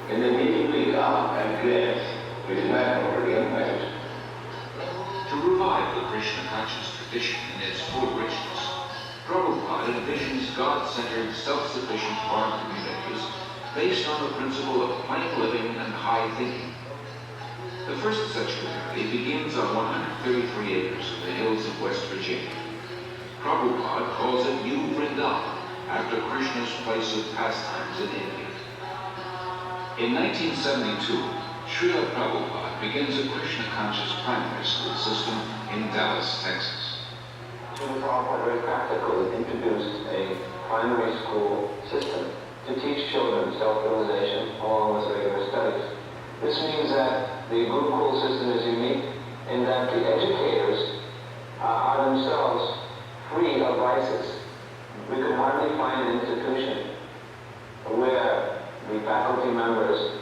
In the meeting we come and claim, it is my property and mine. To revive the Krishna conscious tradition in its full richness, Prabhupada envisions God-centered, self-sufficient farm communities based on the principle of plain living and high thinking. The first such community begins on 133 acres in the hills of West Virginia. Prabhupada calls it New Vrindavan, after Krishna's place of pastimes in India. In 1972, Srila Prabhupada begins a Krishna-conscious primary school system in Dallas, Texas. Srila Prabhupada, very practical, introduced a primary school system to teach children self-realization along with regular studies. This means that the Gurukul system is unique in that the educators are themselves free of vices. We could hardly find an institution where the faculty members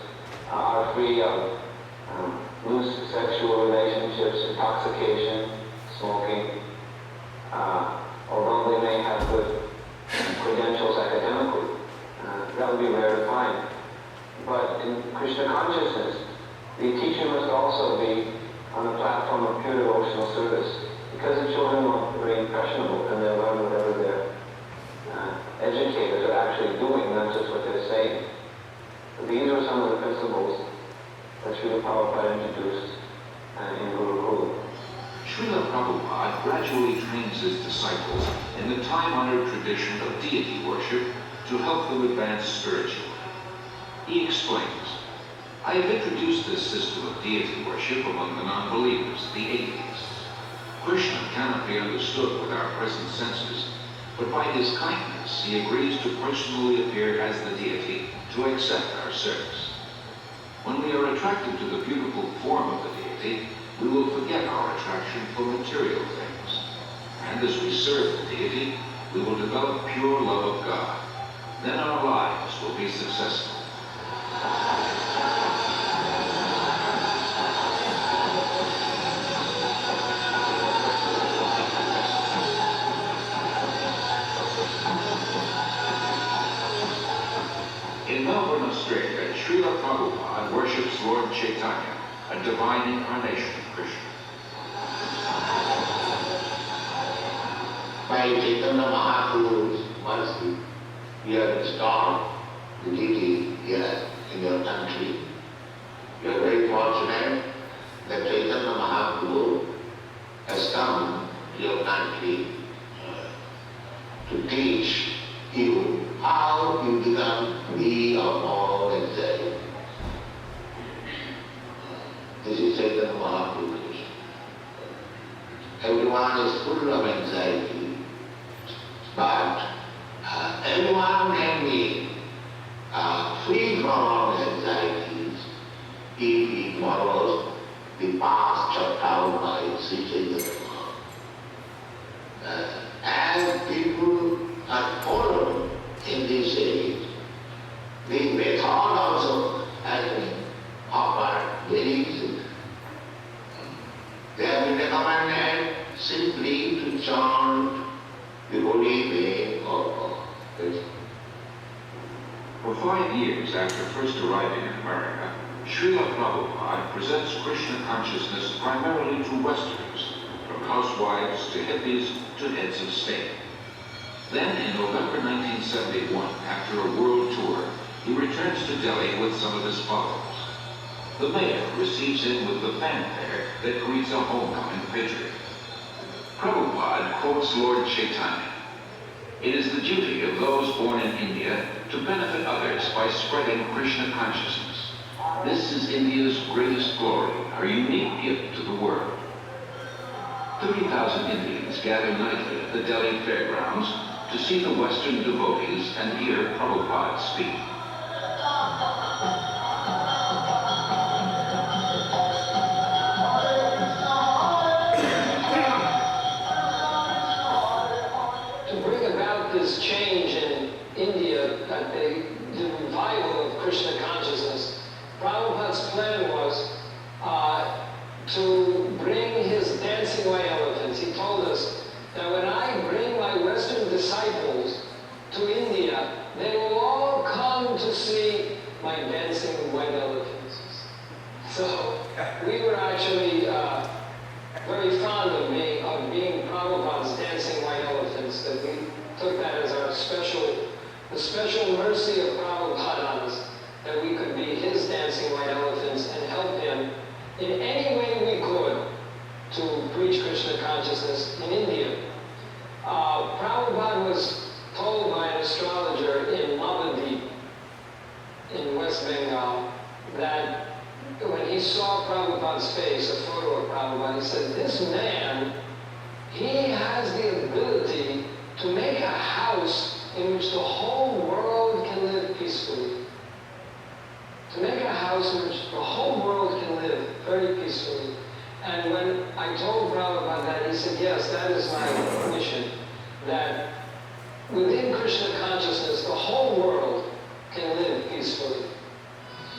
are free of loose sexual relationships, intoxication, smoking, although they may have good credentials academically. That would be rare to find. But in Krishna consciousness, the teacher must also be on a platform of pure devotional service, because the children are very impressionable and they learn whatever their educators are actually doing, not just what they're saying. These are some of the principles that Srila Prabhupada introduced in Gurukul. Srila Prabhupada gradually trains his disciples in the time-honored tradition of deity worship to help them advance spiritually. He explains, I have introduced this system of deity worship among the non-believers, the atheists. Krishna cannot be understood with our present senses, but by his kindness he agrees to personally appear as the deity to accept our service. When we are attracted to the beautiful form of the deity, we will forget our attraction for material things. And as we serve the deity, we will develop pure love of God. Then our lives will be successful. Prabhupada worships Lord Chaitanya, a divine incarnation of Krishna. By Chaitanya Mahaprabhu's mercy, we have installed the deity here in your country. You are very fortunate that Chaitanya Mahaprabhu has come to your country to teach you how you become free of all anxiety. This is Chaitanya Mahaprabhu. Everyone is full of anxiety, but everyone can be free from all anxieties if he follows the path chalked out by Sri Chaitanya Mahaprabhu. As people are followed in this age, the method also has been offered very easily. They have been recommended simply to chant the holy name of Krishna. For 5 years after first arriving in America, Srila Prabhupada presents Krishna consciousness primarily to Westerners, from housewives to hippies to heads of state. Then in November 1971, after a world tour, he returns to Delhi with some of his followers. The mayor receives him with the fanfare that greets a homecoming patriot. Prabhupada quotes Lord Chaitanya. It is the duty of those born in India to benefit others by spreading Krishna consciousness. This is India's greatest glory, our unique gift to the world. 30,000 Indians gather nightly at the Delhi fairgrounds to see the Western devotees and hear Prabhupada speak. To bring about this change in India, the revival of Krishna consciousness, Prabhupada's plan was to bring his dancing white elephants. He told us that when I bring my Western disciples to India, they will all come to see my dancing white elephants. So we were actually very fond of being Prabhupada's dancing white elephants, that we took that as our the special mercy of Prabhupada on us, that we could be his dancing white elephants and help him in any way we could to preach Krishna consciousness in India. Prabhupada was told by an astrologer in Navadvip in West Bengal that when he saw Prabhupada's face, a photo of Prabhupada, he said, this man, he has the ability to make a house in which the whole world can live peacefully. To make a house in which the whole world can live very peacefully. And when I told Prabhupada that, he said, yes, that is my mission, that within Krishna consciousness, the whole world can live peacefully.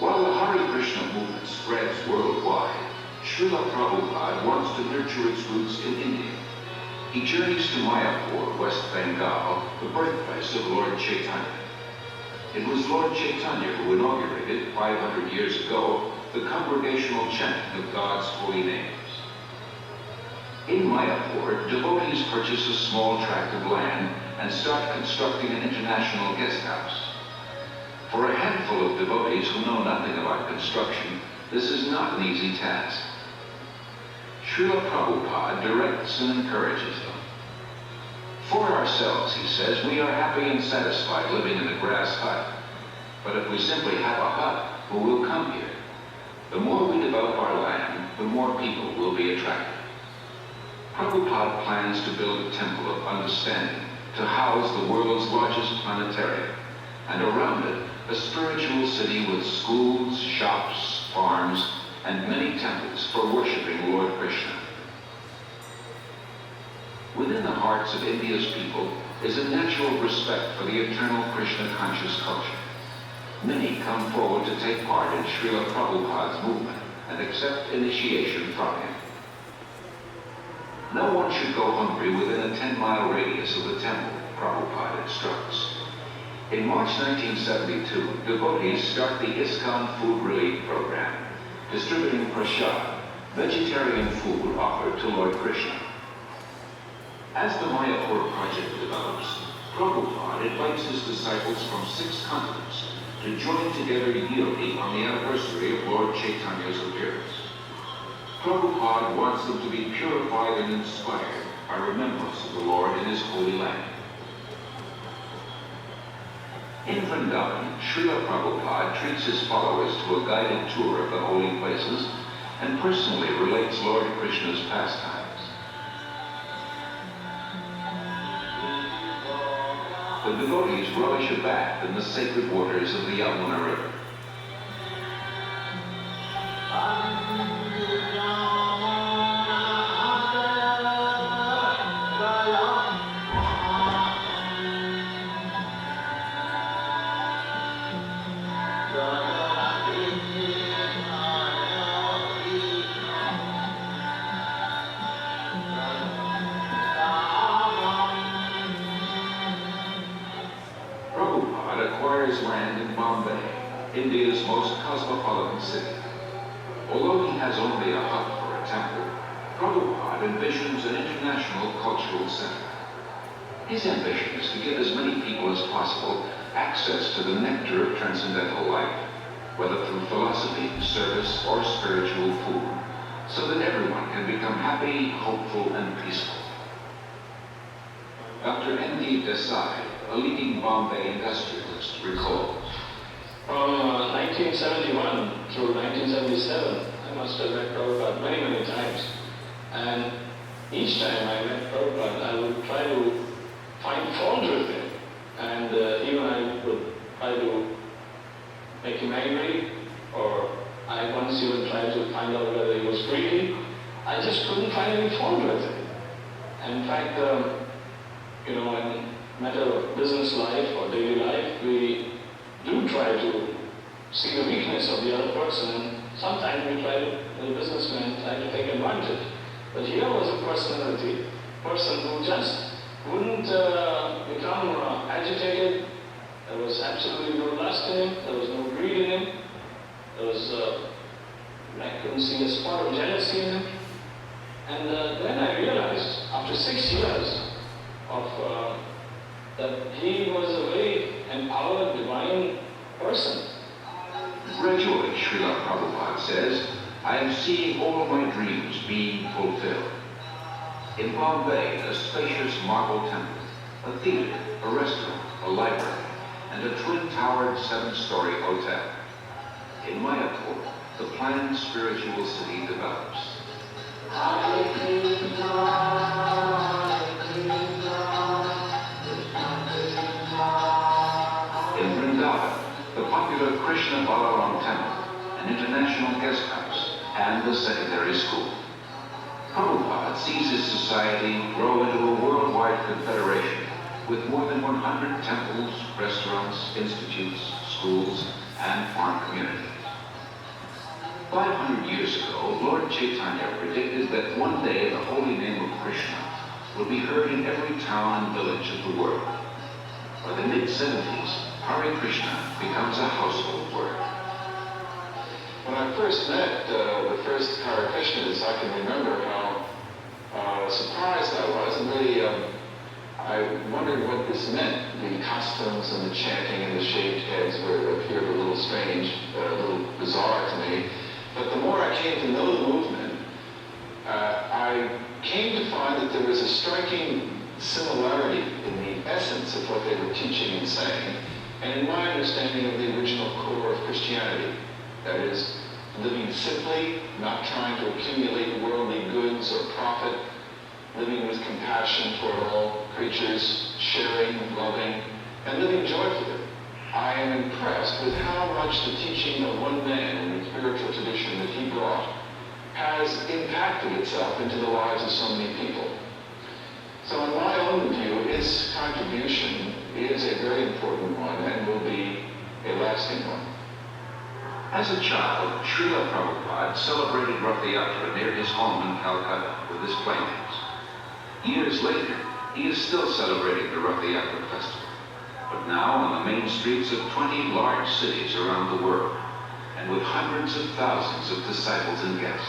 While the Hare Krishna movement spreads worldwide, Srila Prabhupada wants to nurture its roots in India. He journeys to Mayapur, West Bengal, the birthplace of Lord Chaitanya. It was Lord Chaitanya who inaugurated, 500 years ago, the congregational chanting of God's holy names. In Mayapur, devotees purchase a small tract of land and start constructing an international guest house. For a handful of devotees who know nothing about construction, this is not an easy task. Srila Prabhupada directs and encourages them. For ourselves, he says, we are happy and satisfied living in a grass hut. But if we simply have a hut, who will come here? The more we develop our land, the more people will be attracted. Prabhupada plans to build a temple of understanding to house the world's largest planetarium, and around it, a spiritual city with schools, shops, farms, and many temples for worshiping Lord Krishna. Within the hearts of India's people is a natural respect for the eternal Krishna-conscious culture. Many come forward to take part in Srila Prabhupada's movement and accept initiation from him. No one should go hungry within a 10-mile radius of the temple, Prabhupada instructs. In March 1972, devotees start the ISKCON Food Relief Program, distributing prasad, vegetarian food offered to Lord Krishna. As the Mayapur project develops, Prabhupada invites his disciples from 6 continents to join together yearly on the anniversary of Lord Chaitanya's appearance. Prabhupada wants them to be purified and inspired by remembrance of the Lord in his holy land. In Vrindavan, Srila Prabhupada treats his followers to a guided tour of the holy places and personally relates Lord Krishna's pastimes. The devotees relish a bath in the sacred waters of the Yamuna River. Acquires land in Bombay, India's most cosmopolitan city. Although he has only a hut for a temple, Prabhupada envisions an international cultural center. His ambition is to give as many people as possible access to the nectar of transcendental life, whether through philosophy, service, or spiritual food, so that everyone can become happy, hopeful, and peaceful. Dr. N.D. Desai, a leading Bombay industrialist, recalls. From 1971 through 1977, I must have met Prabhupada many, many times. And each time I met Prabhupada, I would try to find fault with him. And even I would try to make him angry, or I once even tried to find out whether he was greedy. I just couldn't find any fault with him. And in fact, in matter of business life or daily life, we do try to see the weakness of the other person, and sometimes we try to, the businessman try to take advantage. But here was a person who just wouldn't become agitated. There was absolutely no lust in him, there was no greed in him, there was, I couldn't see a spot of jealousy in him. And then I realized, after 6 years of that he was a very empowered, divine person. Gradually, Srila Prabhupada says, I am seeing all my dreams being fulfilled. In Bombay, a spacious marble temple, a theater, a restaurant, a library, and a twin-towered 7-story hotel. In Mayapur, the planned spiritual city develops. In Vrindavan, the popular Krishna Balaram Temple, an international guest house, and the secondary school. Prabhupada sees his society grow into a worldwide confederation with more than 100 temples, restaurants, institutes, schools, and farm communities. 500 years ago, Lord Chaitanya predicted that one day the holy name of Krishna would be heard in every town and village of the world. By the mid-70s, Hare Krishna becomes a household word. When I first met the first Hare Krishnas, I can remember how surprised I was, and really I wondered what this meant. The costumes and the chanting and the shaved heads appeared a little strange, a little bizarre to me. But the more I came to know the movement, I came to find that there was a striking similarity in the essence of what they were teaching and saying, and in my understanding of the original core of Christianity. That is, living simply, not trying to accumulate worldly goods or profit, living with compassion toward all creatures, sharing, loving, and living joyfully. I am impressed with how much the teaching of one man in the spiritual tradition that he brought has impacted itself into the lives of so many people. So in my own view, his contribution is a very important one and will be a lasting one. As a child, Srila Prabhupada celebrated Rath Yatra near his home in Calcutta with his playmates. Years later, he is still celebrating the Rath Yatra festival. but now on the main streets of 20 large cities around the world, and with hundreds of thousands of disciples and guests.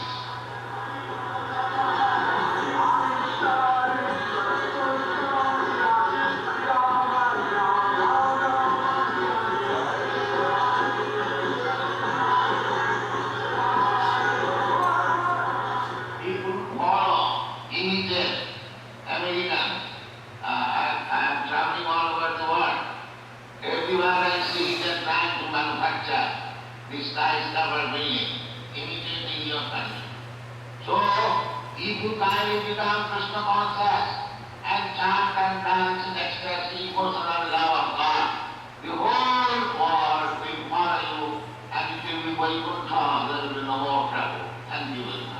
This nice covered building, imitating your country. So, if you kindly become Krishna conscious and chant and dance and express emotional love of God, the whole world will follow you and it will be Vaikuntha, there will be no more trouble. Thank you very much.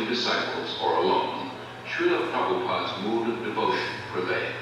Disciples or alone, Srila Prabhupada's mood of devotion prevails.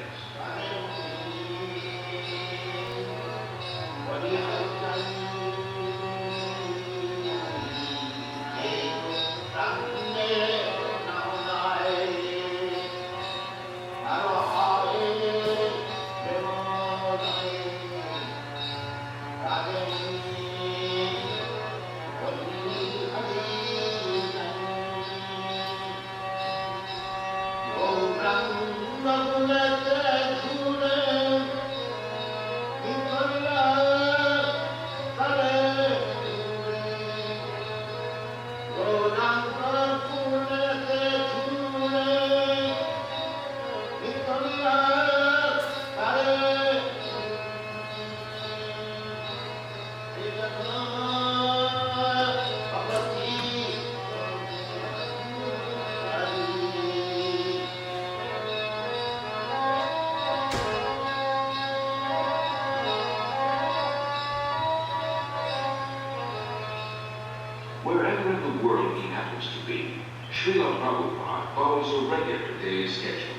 Wherever in the world he happens to be, Srila Prabhupada follows a regular daily schedule.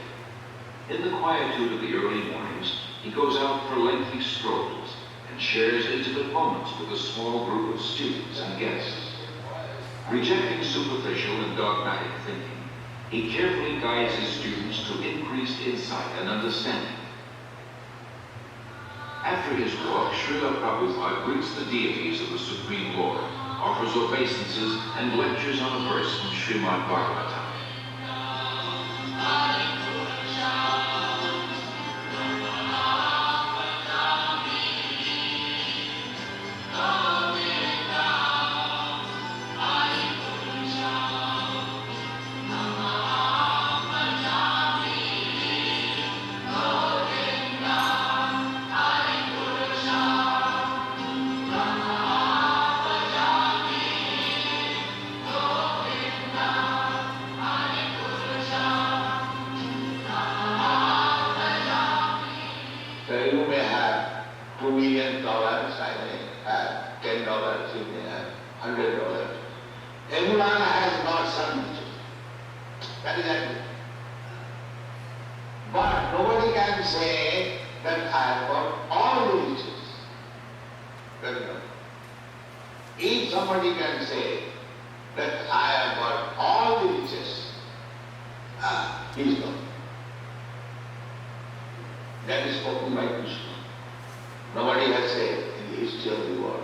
In the quietude of the early mornings, he goes out for lengthy strolls and shares intimate moments with a small group of students and guests. Rejecting superficial and dogmatic thinking, he carefully guides his students to increased insight and understanding. After his walk, Srila Prabhupada greets the deities of the Supreme Lord, offers obeisances, and lectures on a verse from Srimad Bhagavatam. You may have $2 million, I may have $10, you may have $100. Everyone has got some riches. That is it. But nobody can say that I have got all the riches. Very good. If somebody can say that I have got all the riches, he is not. That is spoken by Krishna. Nobody has said in the history of the world.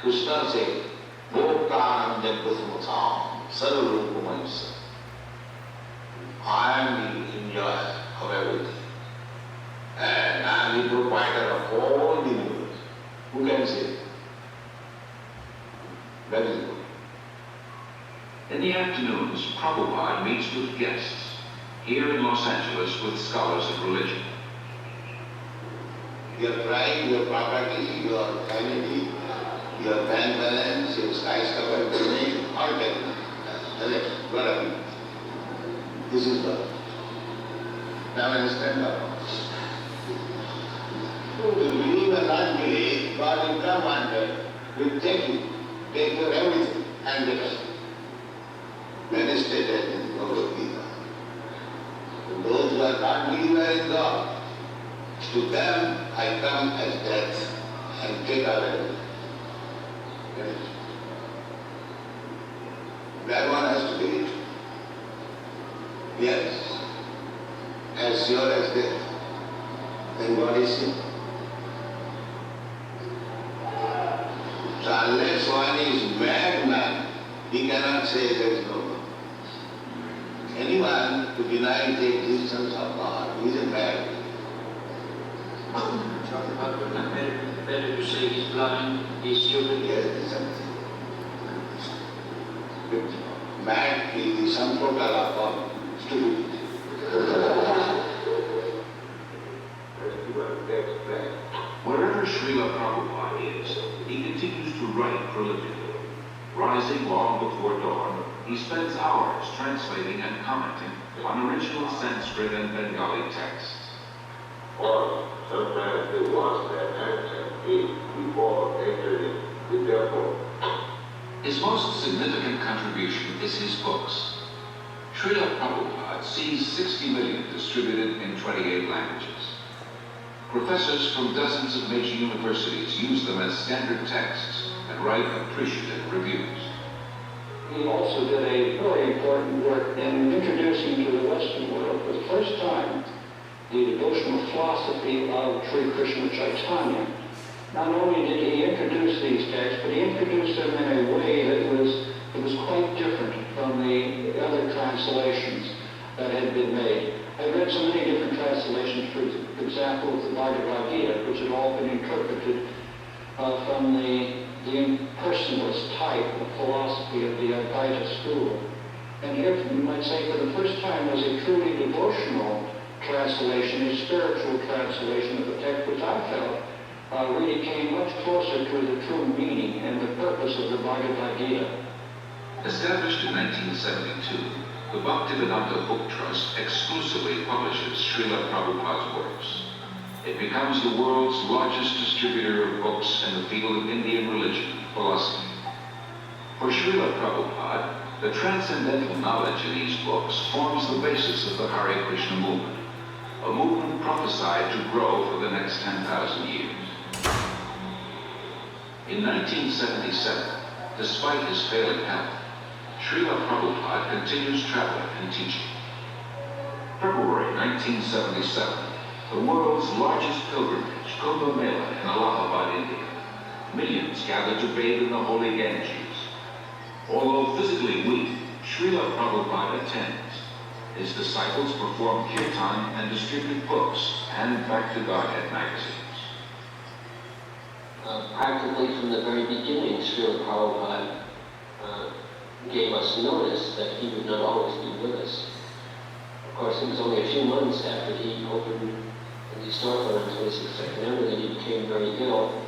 Krishna said, Bhoktanam Jagvatamatam Sarvarupamaisa. I am the enjoyer of everything. And I am the proprietor of all the universe. Who can say? afternoons, Prabhupada meets with guests, here in Los Angeles with scholars of religion. Your pride, your property, your family, your bank balance, your skyscraper building, all taken. What are you? This is God. Now understand God. To believe or not believe, God will come and will take you, take your everything, and that is stated in Bhagavad Gita. Those who are not believers in God, to them I come as death and take away. That one has to be it. Yes, as sure as death. Then God is sin. So unless one is madman, he cannot say there is no God. Anyone who denies the existence of God is a madman. Better to say he's blind, he's stupid. Yes, it's something. Mad is the sum total of stupidity. Wherever Srila Prabhupada is, he continues to write prolifically. Rising long before dawn, he spends hours translating and commenting on original Sanskrit and Bengali texts. Or sometimes they wash their hands and feet before entering the temple. His most significant contribution is his books. Srila Prabhupada sees 60 million distributed in 28 languages. Professors from dozens of major universities use them as standard texts and write appreciative reviews. He also did a very important work in introducing to the Western world for the first time the devotional philosophy of Sri Krishna Chaitanya. Not only did he introduce these texts, but he introduced them in a way that was quite different from the other translations that had been made. I read so many different translations, for example, of the Bhagavad Gita, which had all been interpreted from the impersonalist type of philosophy of the Advaita school. And here, you might say, for the first time, was a truly devotional translation, a spiritual translation of the text, which I felt really came much closer to the true meaning and the purpose of the Bhagavad Gita. Established in 1972, the Bhaktivedanta Book Trust exclusively publishes Srila Prabhupada's works. It becomes the world's largest distributor of books in the field of Indian religion and philosophy. For Srila Prabhupada, the transcendental knowledge in these books forms the basis of the Hare Krishna movement, a movement prophesied to grow for the next 10,000 years. In 1977, despite his failing health, Srila Prabhupada continues traveling and teaching. February 1977, the world's largest pilgrimage, Kumbh Mela in Allahabad, India. Millions gather to bathe in the holy Ganges. Although physically weak, Srila Prabhupada attends. His disciples perform kirtan and distribute books and Back to Godhead magazines. Practically from the very beginning, Srila Prabhupada gave us notice that he would not always be with us. Of course, it was only a few months after he opened the storefront on 26th September that he became very ill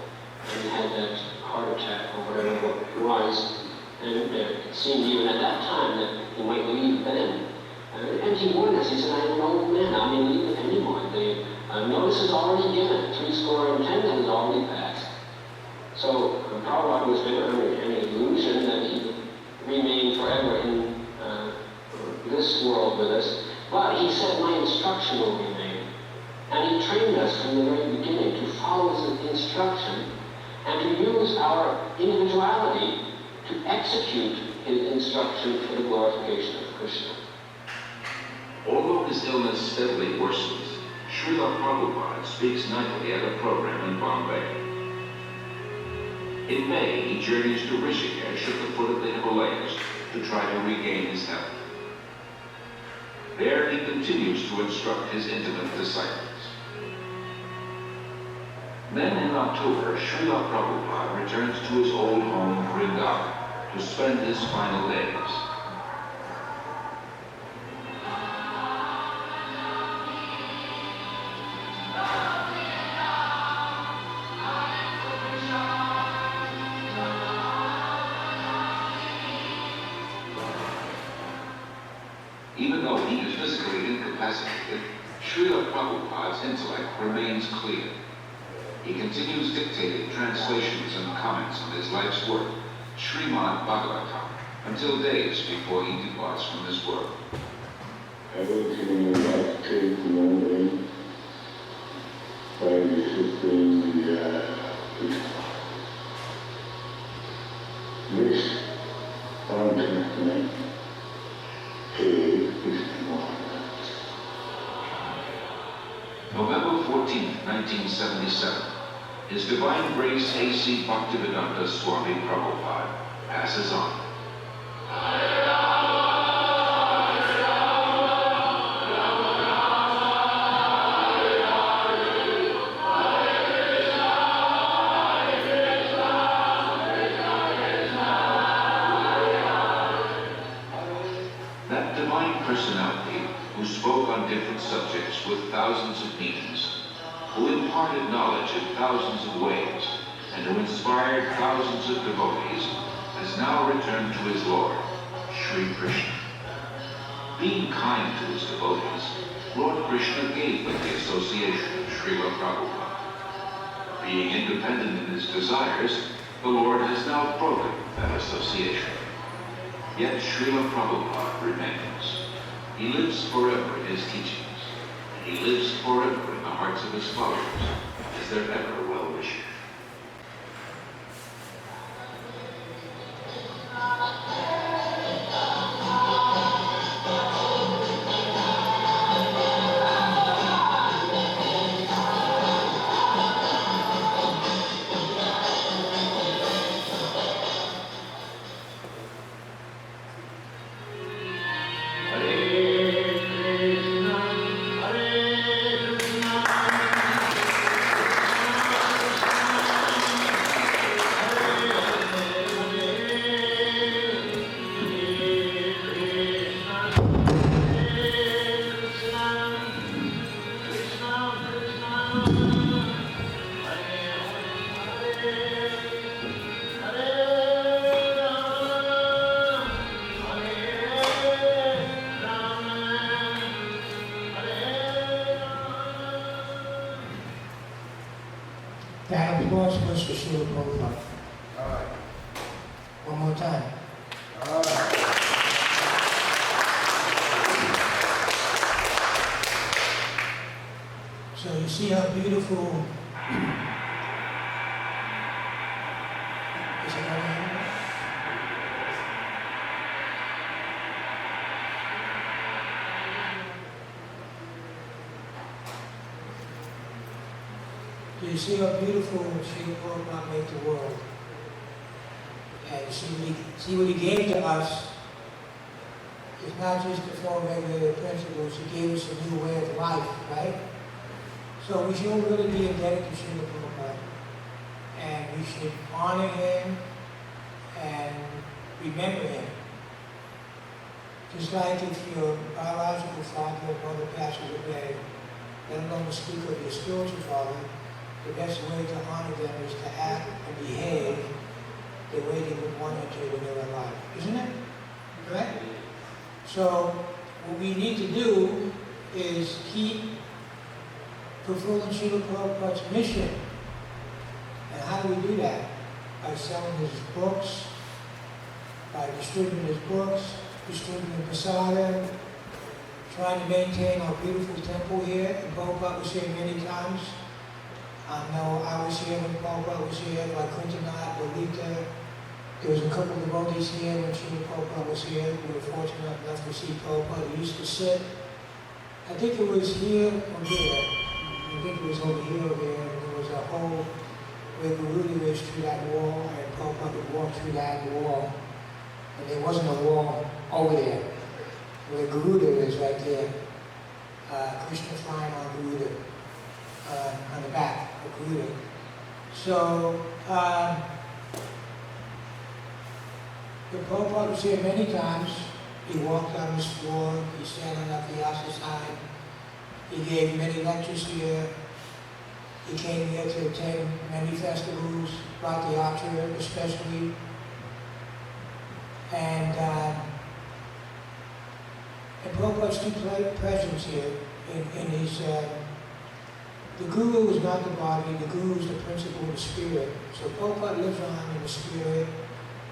and had that heart attack or whatever it was. And it seemed even at that time that he might leave then. And he warned us, he said, I'm an old man, I may leave at any moment. The notice is already given, 70 has already passed. So Prabhupada was never under any illusion that he would remain forever in this world with us. But he said, my instruction will remain. And he trained us from the very beginning to follow his instruction and to use our individuality to execute his instruction for the glorification of Krishna. Although his illness steadily worsens, Srila Prabhupada speaks nightly at a program in Bombay. In May, he journeys to Rishikesh at the foot of the Himalayas to try to regain his health. There he continues to instruct his intimate disciples. Then in October, Srila Prabhupada returns to his old home, Vrindavan, to spend his final days. incapacitated, Srila Prabhupada's intellect remains clear. He continues dictating translations and comments on his life's work, Srimad Bhagavatam, until days before he departs from this world. Everything was taken away by the Supreme this consciousness is November 14, 1977, His Divine Grace A.C. Bhaktivedanta Swami Prabhupada passes on. That divine personality who spoke on different subjects with thousands of meanings, who imparted knowledge in thousands of ways, and who inspired thousands of devotees, has now returned to his Lord, Sri Krishna. Being kind to his devotees, Lord Krishna gave them the association of Srila Prabhupada. Being independent in his desires, the Lord has now broken that association. Yet Srila Prabhupada remains. He lives forever in his teachings, and he lives forever in the hearts of his followers as their ever well-wisher. That applause was for Srila Prabhupada. All right. One more time. All right. So you see how beautiful is it over here? Do you see how beautiful Srila Prabhupada made the world? And see what he gave to us is not just the four regulated principles, he gave us a new way of life, right? So we should all really be indebted to Srila Prabhupada. And we should honor him and remember him. Just like if your biological father or mother passes away, let alone speak of your spiritual father, the best way to honor them is to act and behave the way they would want you to when they were alive. Isn't it? Correct? So what we need to do is keep fulfilling Srila Prabhupada's mission. And how do we do that? By selling his books, by distributing his books, distributing prasadam, trying to maintain our beautiful temple here. And Prabhupada was here many times. I know I was here when Prabhupada was here, like Quintonat, Lolita. There was a couple of devotees here when Srila Prabhupada was here. We were fortunate enough to see Prabhupada. He used to sit, I think it was here or there. I think it was over here or there. And there was a hole where Garuda is through that wall, and Prabhupada would walk through that wall. And there wasn't a wall over there. Where Garuda is right there. Krishna flying on Garuda. On the back of Garuda. So, the Prabhupada was here many times. He walked on this floor, he sat on the opposite side. He gave many lectures here. He came here to attend many festivals, brought the Yatra especially. And And Prabhupada's two presence here in his, the Guru is not the body, the Guru is the principle of the spirit. So Prabhupada lives on in the spirit,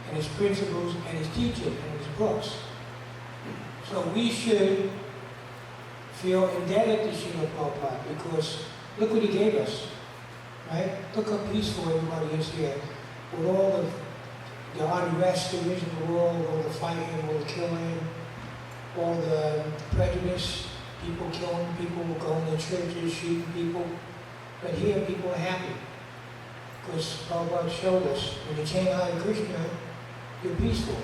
and his principles, and his teaching, and his books. So we should feel indebted to Srila Prabhupada, because look what he gave us, right? Look how peaceful everybody is here. With all the unrest there is in the world, all the fighting, all the killing, all the prejudice, people killing people, going to churches, shooting people. But here people are happy, because Prabhupada showed us, when you chant Hare Krishna, you're peaceful.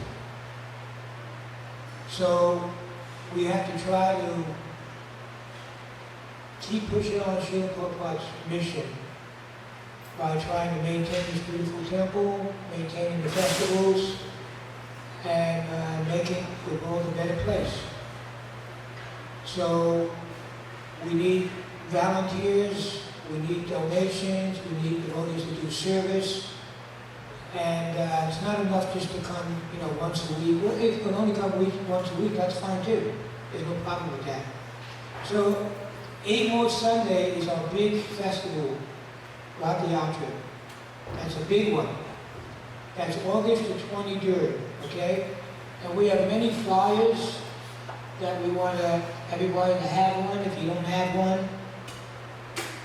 So we have to try to keep pushing on Srila Prabhupada's mission by trying to maintain this beautiful temple, maintaining the festivals, and making the world a better place. So we need volunteers, we need donations, we need devotees to do service, and it's not enough just to come, once a week. Well, if you can only come once a week, that's fine too. There's no problem with that. So, 8th Sunday is our big festival, Rath Yatra. That's a big one. That's August the 23rd, okay? And we have many flyers that we want everybody to have one. If you don't have one,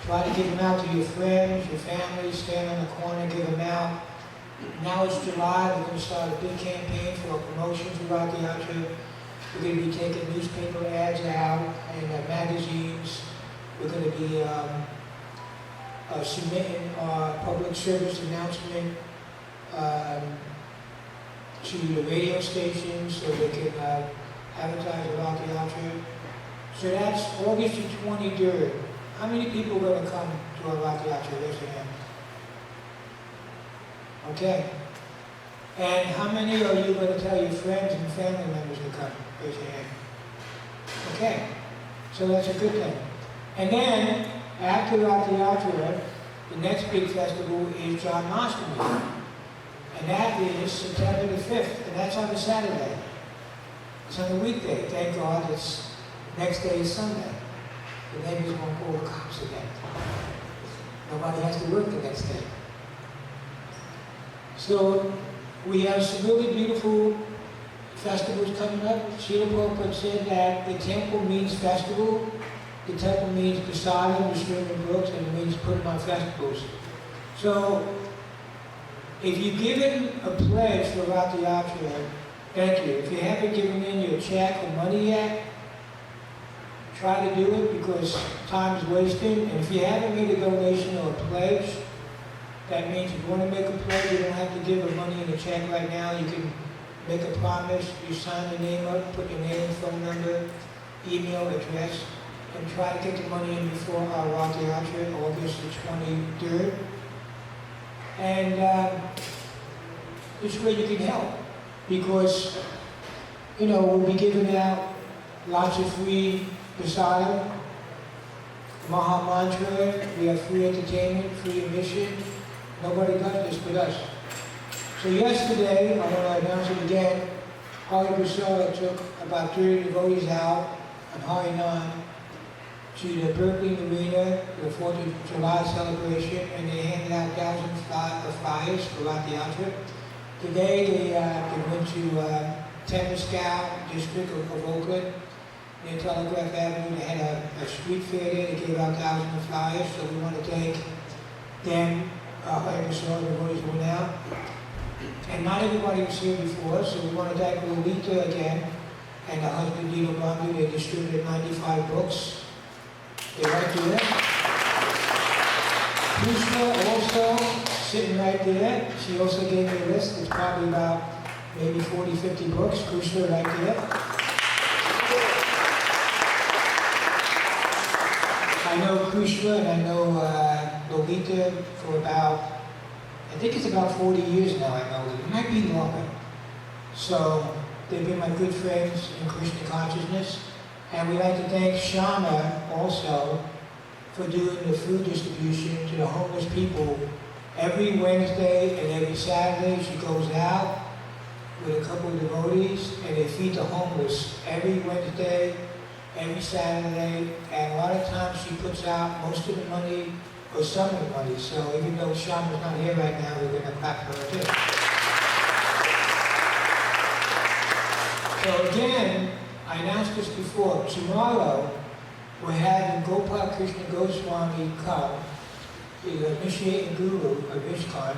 try to give them out to your friends, your family, stand on the corner, give them out. Now it's July, we're going to start a big campaign for a promotion for Rath Yatra. We're going to be taking newspaper ads out and magazines. We're going to be submitting our public service announcement to the radio stations so they can advertise about the Yatra. So that's August the 23rd. How many people are going to come to our Rath Yatra? Raise your hand. Okay. And how many are you going to tell your friends and family members to come? Raise your hand. Okay. So that's a good thing. And then, after Rath Yatra, the next big festival is Janmashtami. And that is September the 5th, and that's on a Saturday. It's on a weekday. Thank God it's next day is Sunday. The neighbors won't call the cops again. Nobody has to work the next day. So we have some really beautiful festivals coming up. Srila Prabhupada said that the temple means festival, the temple means prasadam, distributing books, and it means putting on festivals. So if you've given a pledge for Rath Yatra, thank you. If you haven't given in your check or money yet, try to do it because time is wasting. And if you haven't made a donation or a pledge, that means if you want to make a pledge, you don't have to give the money in a check right now. You can make a promise, you sign your name up, put your name, phone number, email address, and try to get the money in before our Rath Yatra, August the 23rd. And this way you can help. Because, we'll be giving out lots of free prasadam, Maha Mantra, we have free entertainment, free admission. Nobody does this but us. So yesterday, I want to announce it again, Hari Prasad took about 30 devotees out on Harinam to the Berkeley Arena for the 4th of July celebration, and they handed out thousands of flyers for Rath Yatra. Today they went to Temescal district of Oakland, near Telegraph Avenue. They had a street fair there. They gave out thousands of flyers, so we want to thank them. I saw the boys went out. And not everybody was here before, so we want to thank Lolita again and her husband Dino Bambi. They distributed 95 books. They're right there. Krishna also sitting right there. She also gave me a list. It's probably about maybe 40, 50 books. Krishna right there. I know Krishna and I know Lolita for about, I think it's about 40 years now I know them. It might be longer. So they've been my good friends in Krishna consciousness. And we'd like to thank Shama also for doing the food distribution to the homeless people. Every Wednesday and every Saturday she goes out with a couple of devotees, and they feed the homeless every Wednesday, every Saturday, and a lot of times she puts out most of the money or some of the money. So even though Shama's not here right now, we're going to clap for her too. So again, I announced this before, tomorrow we're having Gopal Krishna Goswami come, the initiating guru of ISKCON.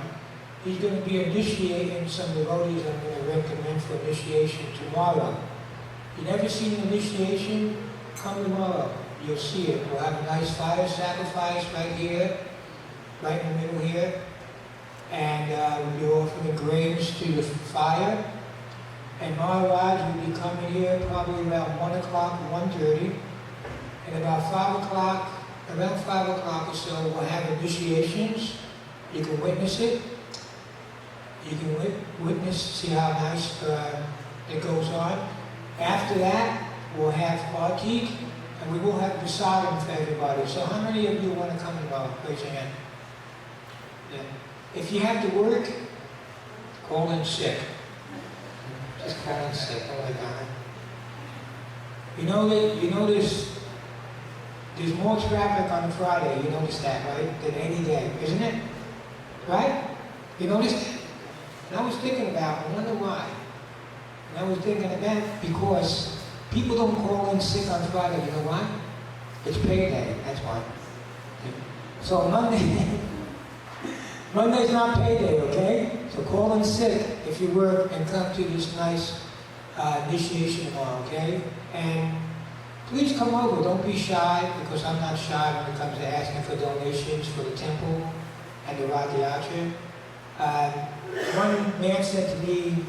He's going to be initiating some devotees I'm going to recommend for initiation tomorrow. You never seen an initiation? Come tomorrow. You'll see it. We'll have a nice fire sacrifice right here, right in the middle here. And we'll be offering grains to the fire. And Maharaj will be coming here probably around 1 o'clock, 1:30. And about 5 o'clock, around 5 o'clock or so, we'll have initiations. You can witness it. You can witness, see how nice it goes on. After that, we'll have Artik, and we will have prasadam for everybody. So how many of you want to come tomorrow? Raise your hand. Yeah. If you have to work, call in sick. Just call in sick. Oh my God. You know there's more traffic on a Friday. You notice that, right? Than any day, isn't it? Right? You notice that? And I was thinking about, I wonder why. And I was thinking about because people don't call in sick on Friday. You know why? It's payday. That's why. So Monday's not payday, okay? So call in sick if you work and come to this nice initiation tomorrow, okay? And please come over. Don't be shy, because I'm not shy when it comes to asking for donations for the temple and the Radhyatra. One man said to me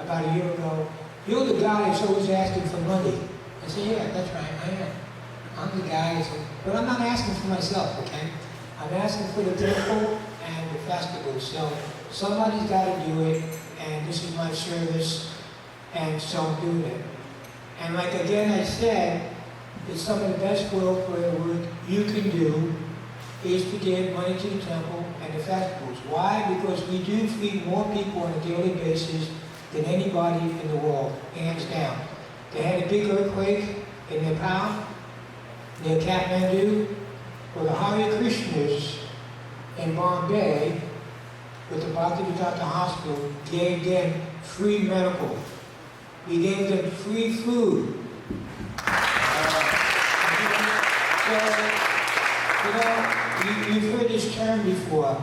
about a year ago, "You're the guy that's always asking for money." I said, "Yeah, that's right, I am. I'm the guy, but I'm not asking for myself, okay? I'm asking for the temple and the festival. So somebody's got to do it, and this is my service, and so I'm doing it." And like again I said, it's some of the best welfare work you can do is to give money to the temple and the festivals. Why? Because we do feed more people on a daily basis than anybody in the world, hands down. They had a big earthquake in Nepal, near Kathmandu, where the Hare Krishnas in Bombay, with the Bhaktivedanta Hospital, gave them free medical. We gave them free food. You've heard this term before.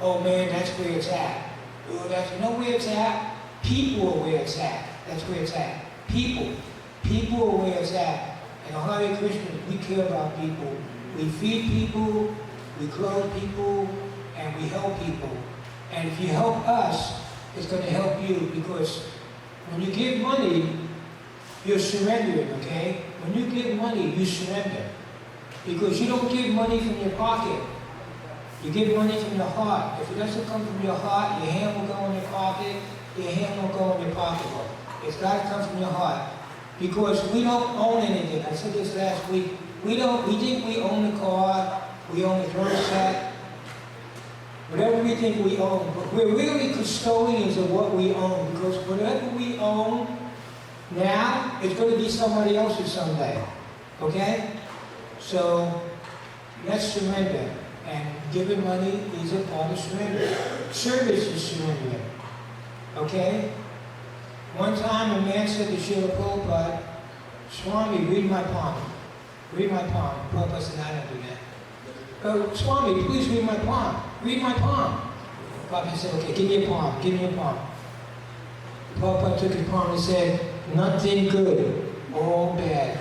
Oh man, that's where it's at. Oh, you know where it's at? People are where it's at. That's where it's at. People. People are where it's at. And the Hare Krishna, we care about people. We feed people, we clothe people, and we help people. And if you help us, it's going to help you, because when you give money, you're surrendering, okay? When you give money, you surrender. Because you don't give money from your pocket. You give money from your heart. If it doesn't come from your heart, your hand will go in your pocket, your hand will go in your pocketbook. It's got to come from your heart. Because we don't own anything. I said this last week. We think we own the car, we own the drum set, whatever we think we own. But we're really custodians of what we own, because whatever we own now, it's going to be somebody else's someday. Okay? So let's surrender. And giving money is a part of surrender. Service is surrendering. Okay? One time a man said to Srila Prabhupada, "Swami, read my palm. Read my palm." Prabhupada said, "I don't do that." "Swami, please read my palm. Read my palm." Prabhupada said, "Okay, give me a palm. Give me a palm." Prabhupada took his palm and said, "Nothing good, all bad."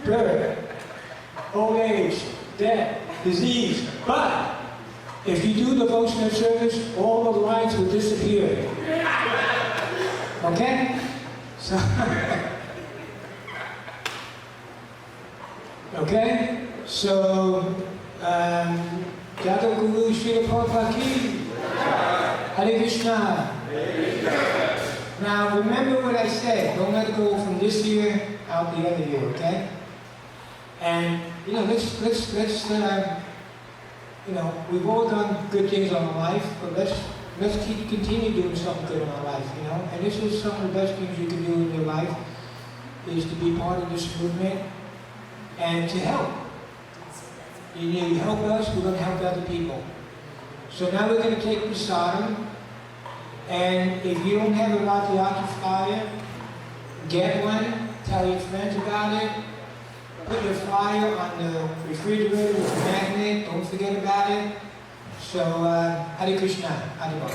Birth, old age, death, disease. But if you do devotional service, all the lines will disappear. Okay? So, okay? So, Jagaguru Srila Prabhupada ki, Hare Krishna. Now remember what I said. Don't let it go from this year out the other year, okay? And let's we've all done good things in our life, but let's let's continue doing something good in our life, you know? And this is some of the best things you can do in your life, is to be part of this movement and to help. You help us, we're going to help other people. So now we're going to take prasadam, and if you don't have a Rathayatra flyer, get one, tell your friends about it, put your flyer on the refrigerator with a magnet, don't forget about it. So, Hare Krishna, Hare Bol.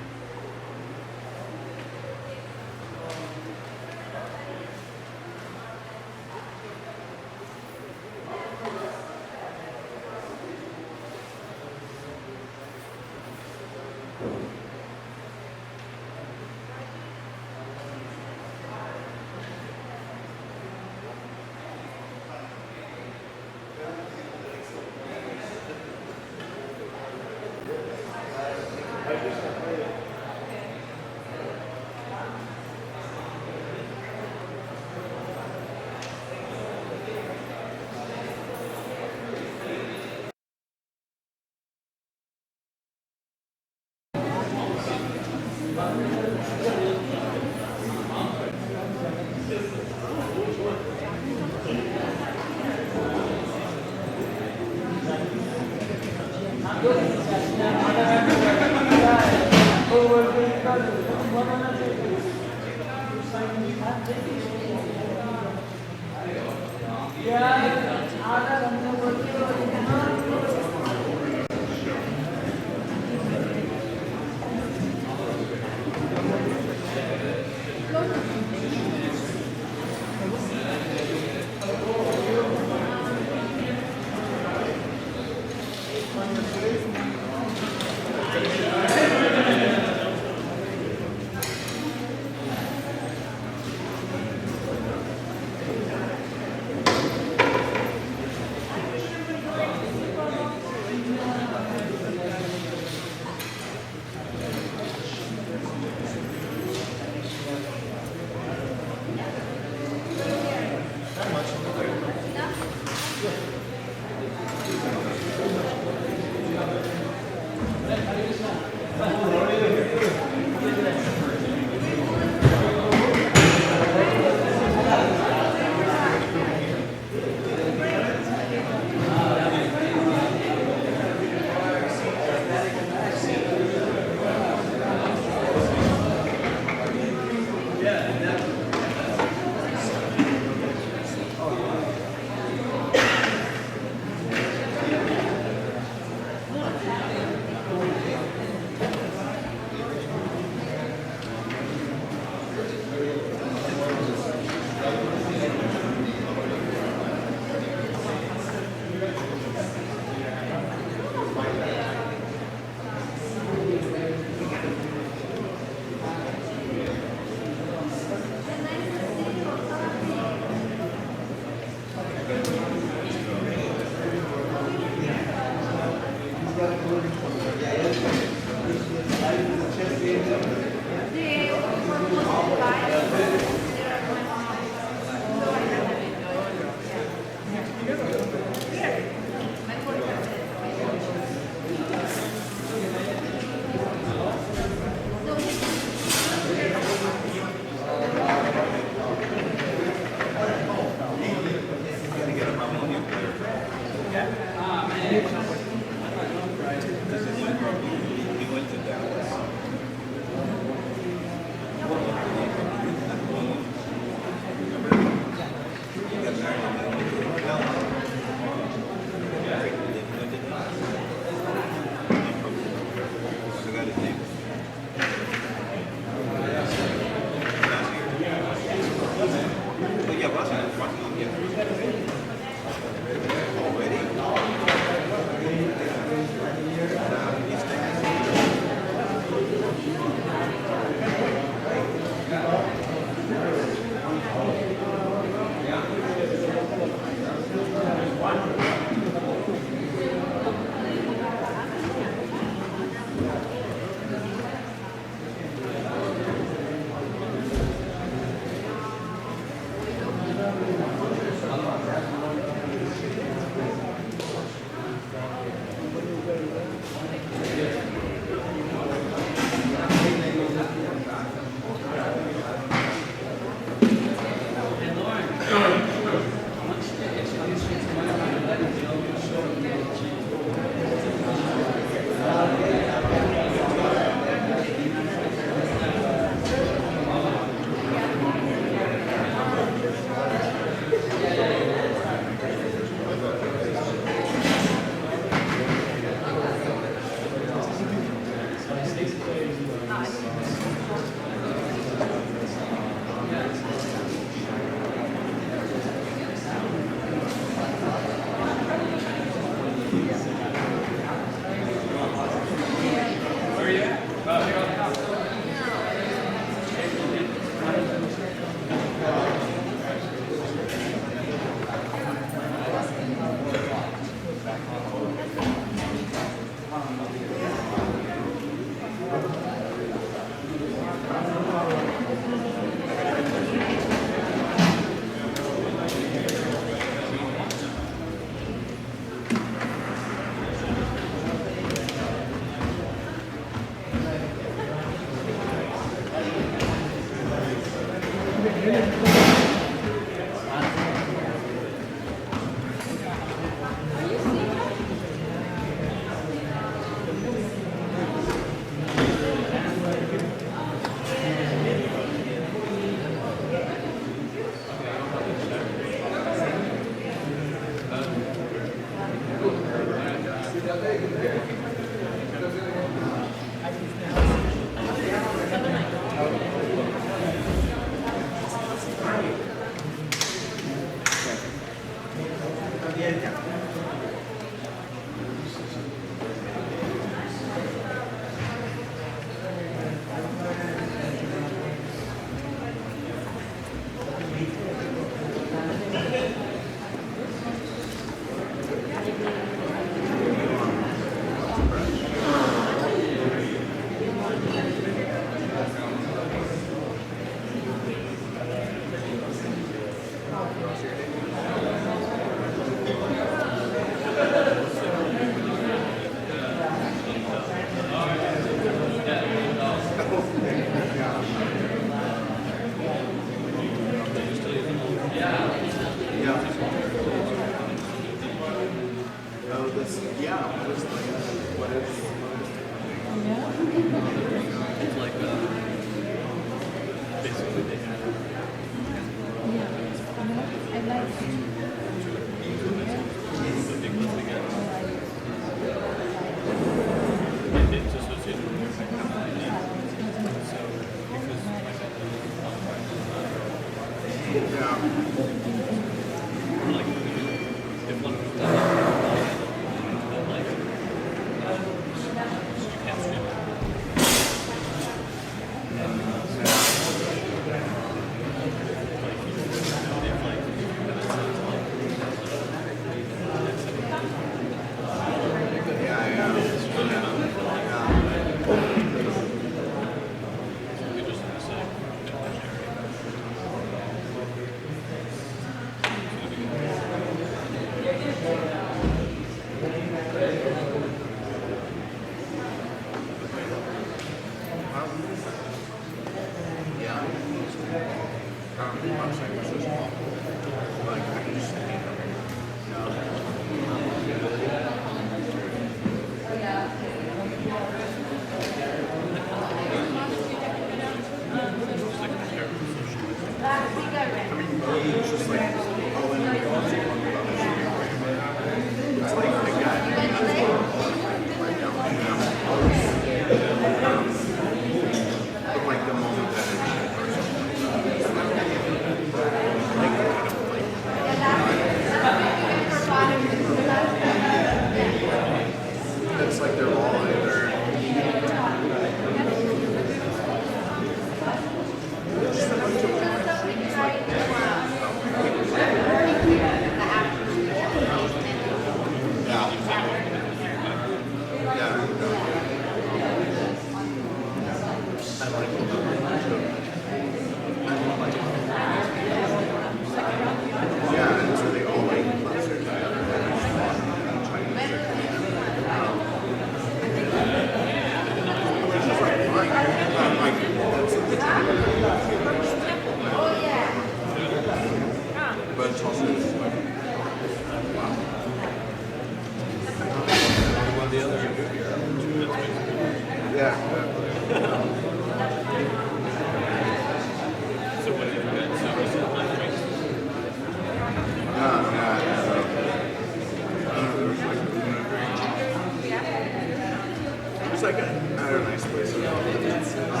It's like a nice place.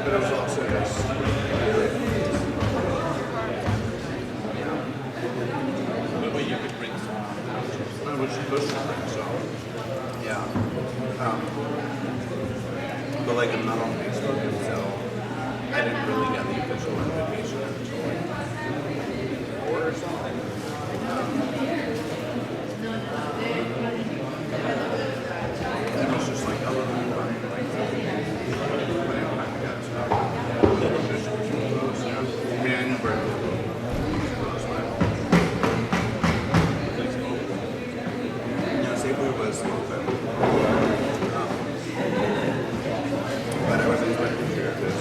but it was also just it was supposed to bring so yeah. But like I'm not on Facebook, and so I didn't really get the official invitation until like 4 or something. It was just like a little bit like when I got stuff. Yeah. I mean, I knew Berkeley was close, but Safeway was open. But I was expecting to hear this.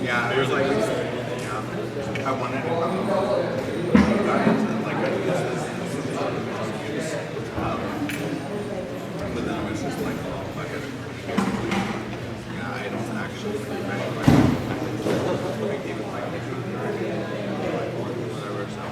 Yeah, it was like, yeah, I wanted to come back into like I used this excuse, but then it was just like, oh, fuck it. Yeah, I don't actually like even like the food or whatever, so.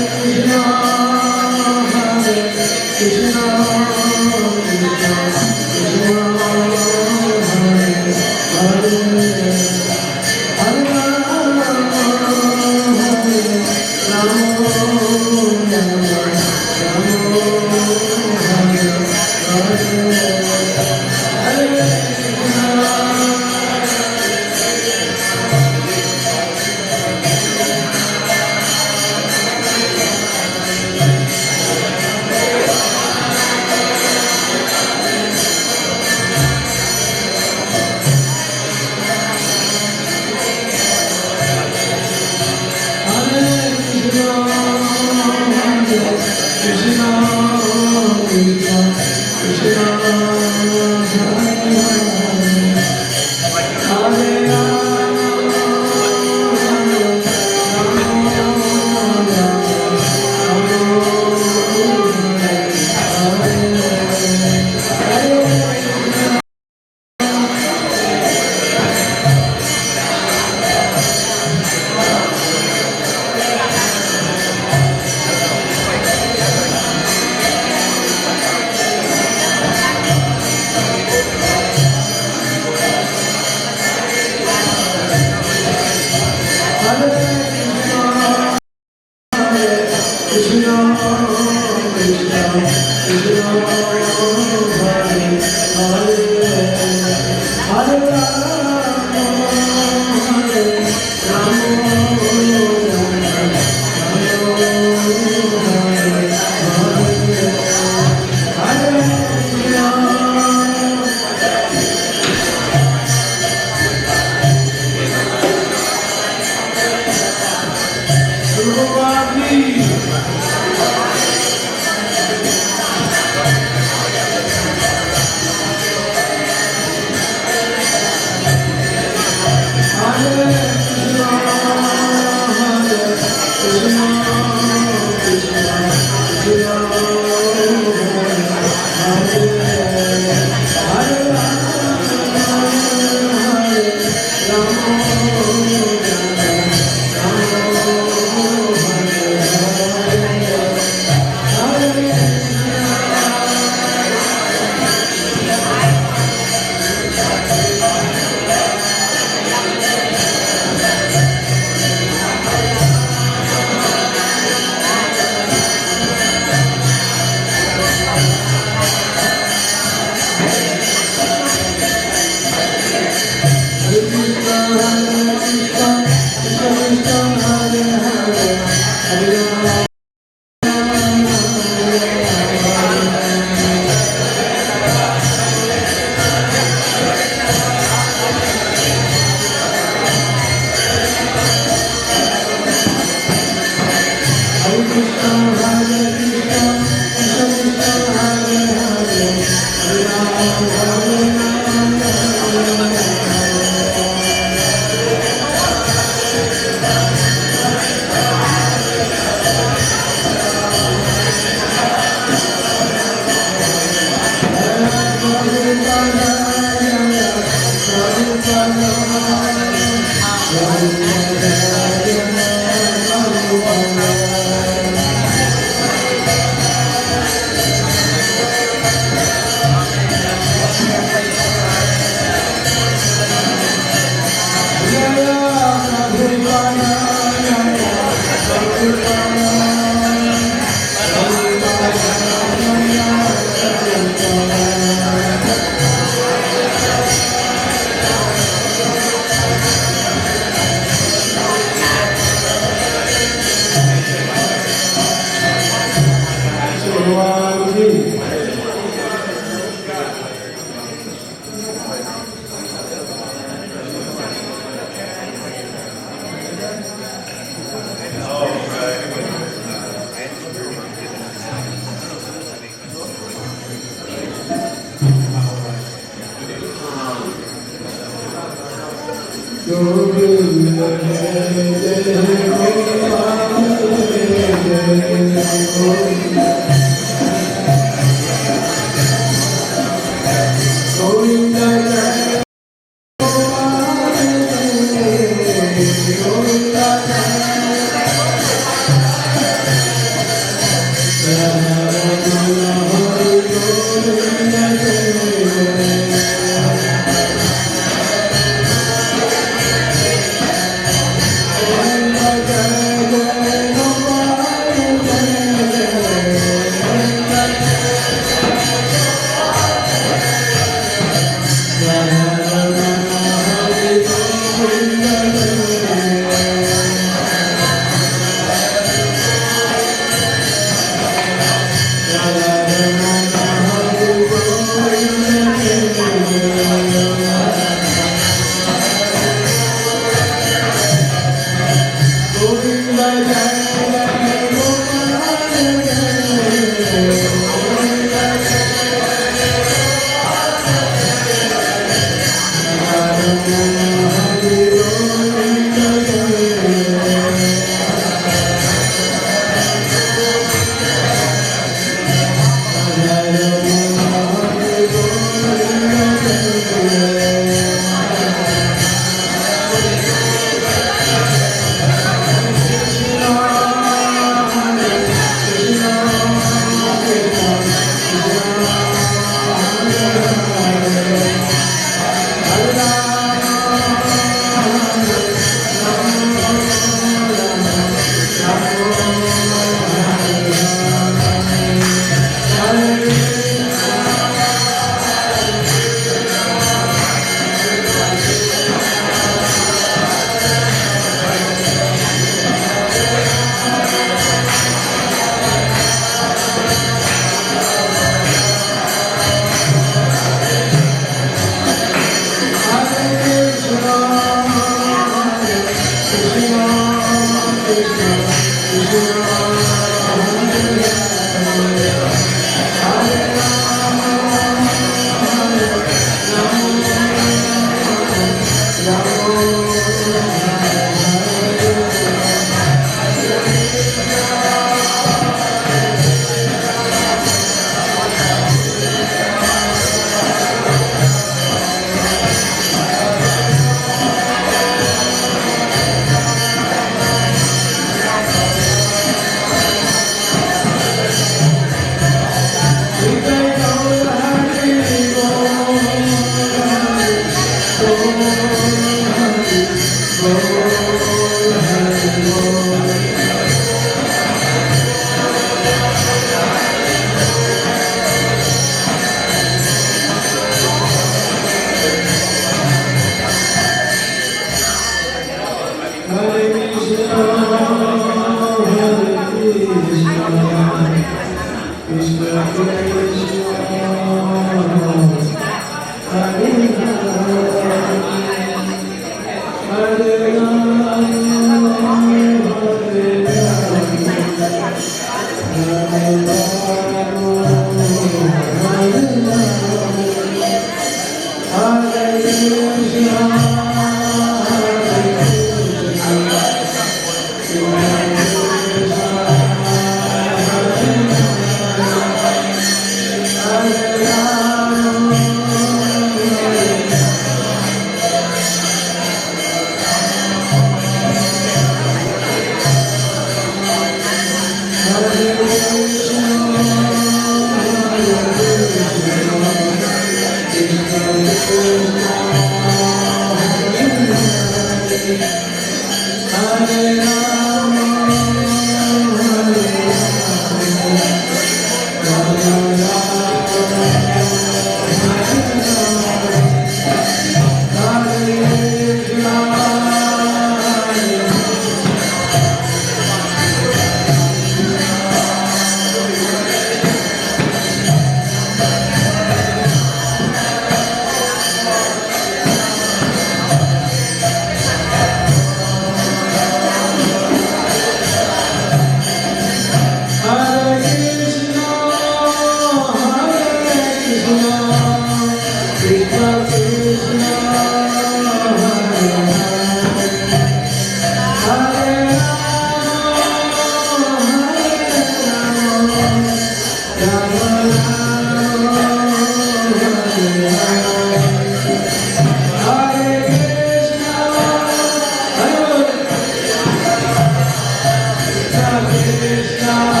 Hare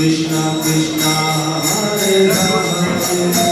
Krishna Krishna Hare Hare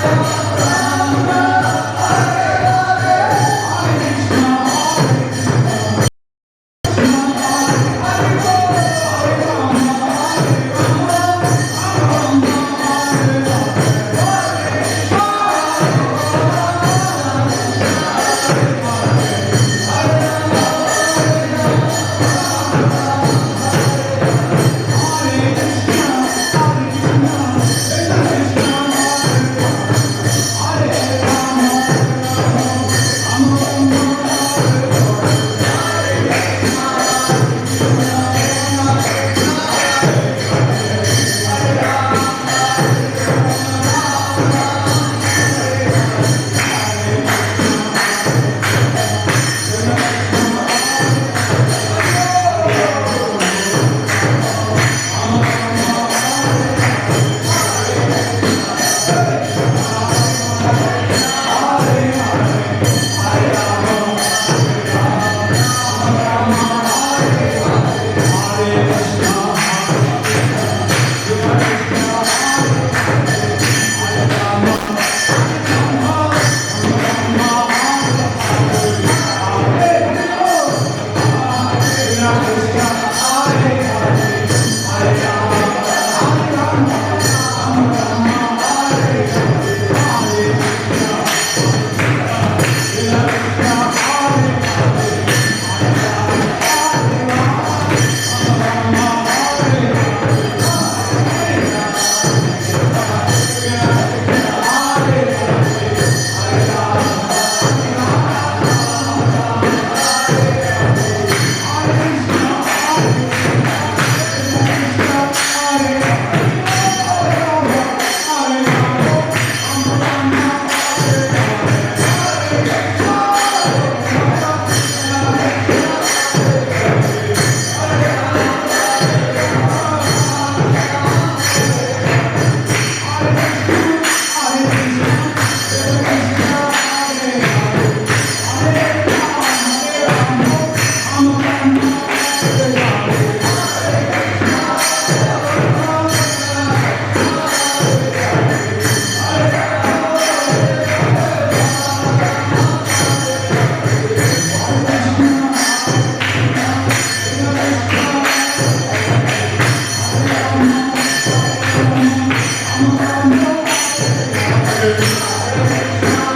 Thank you.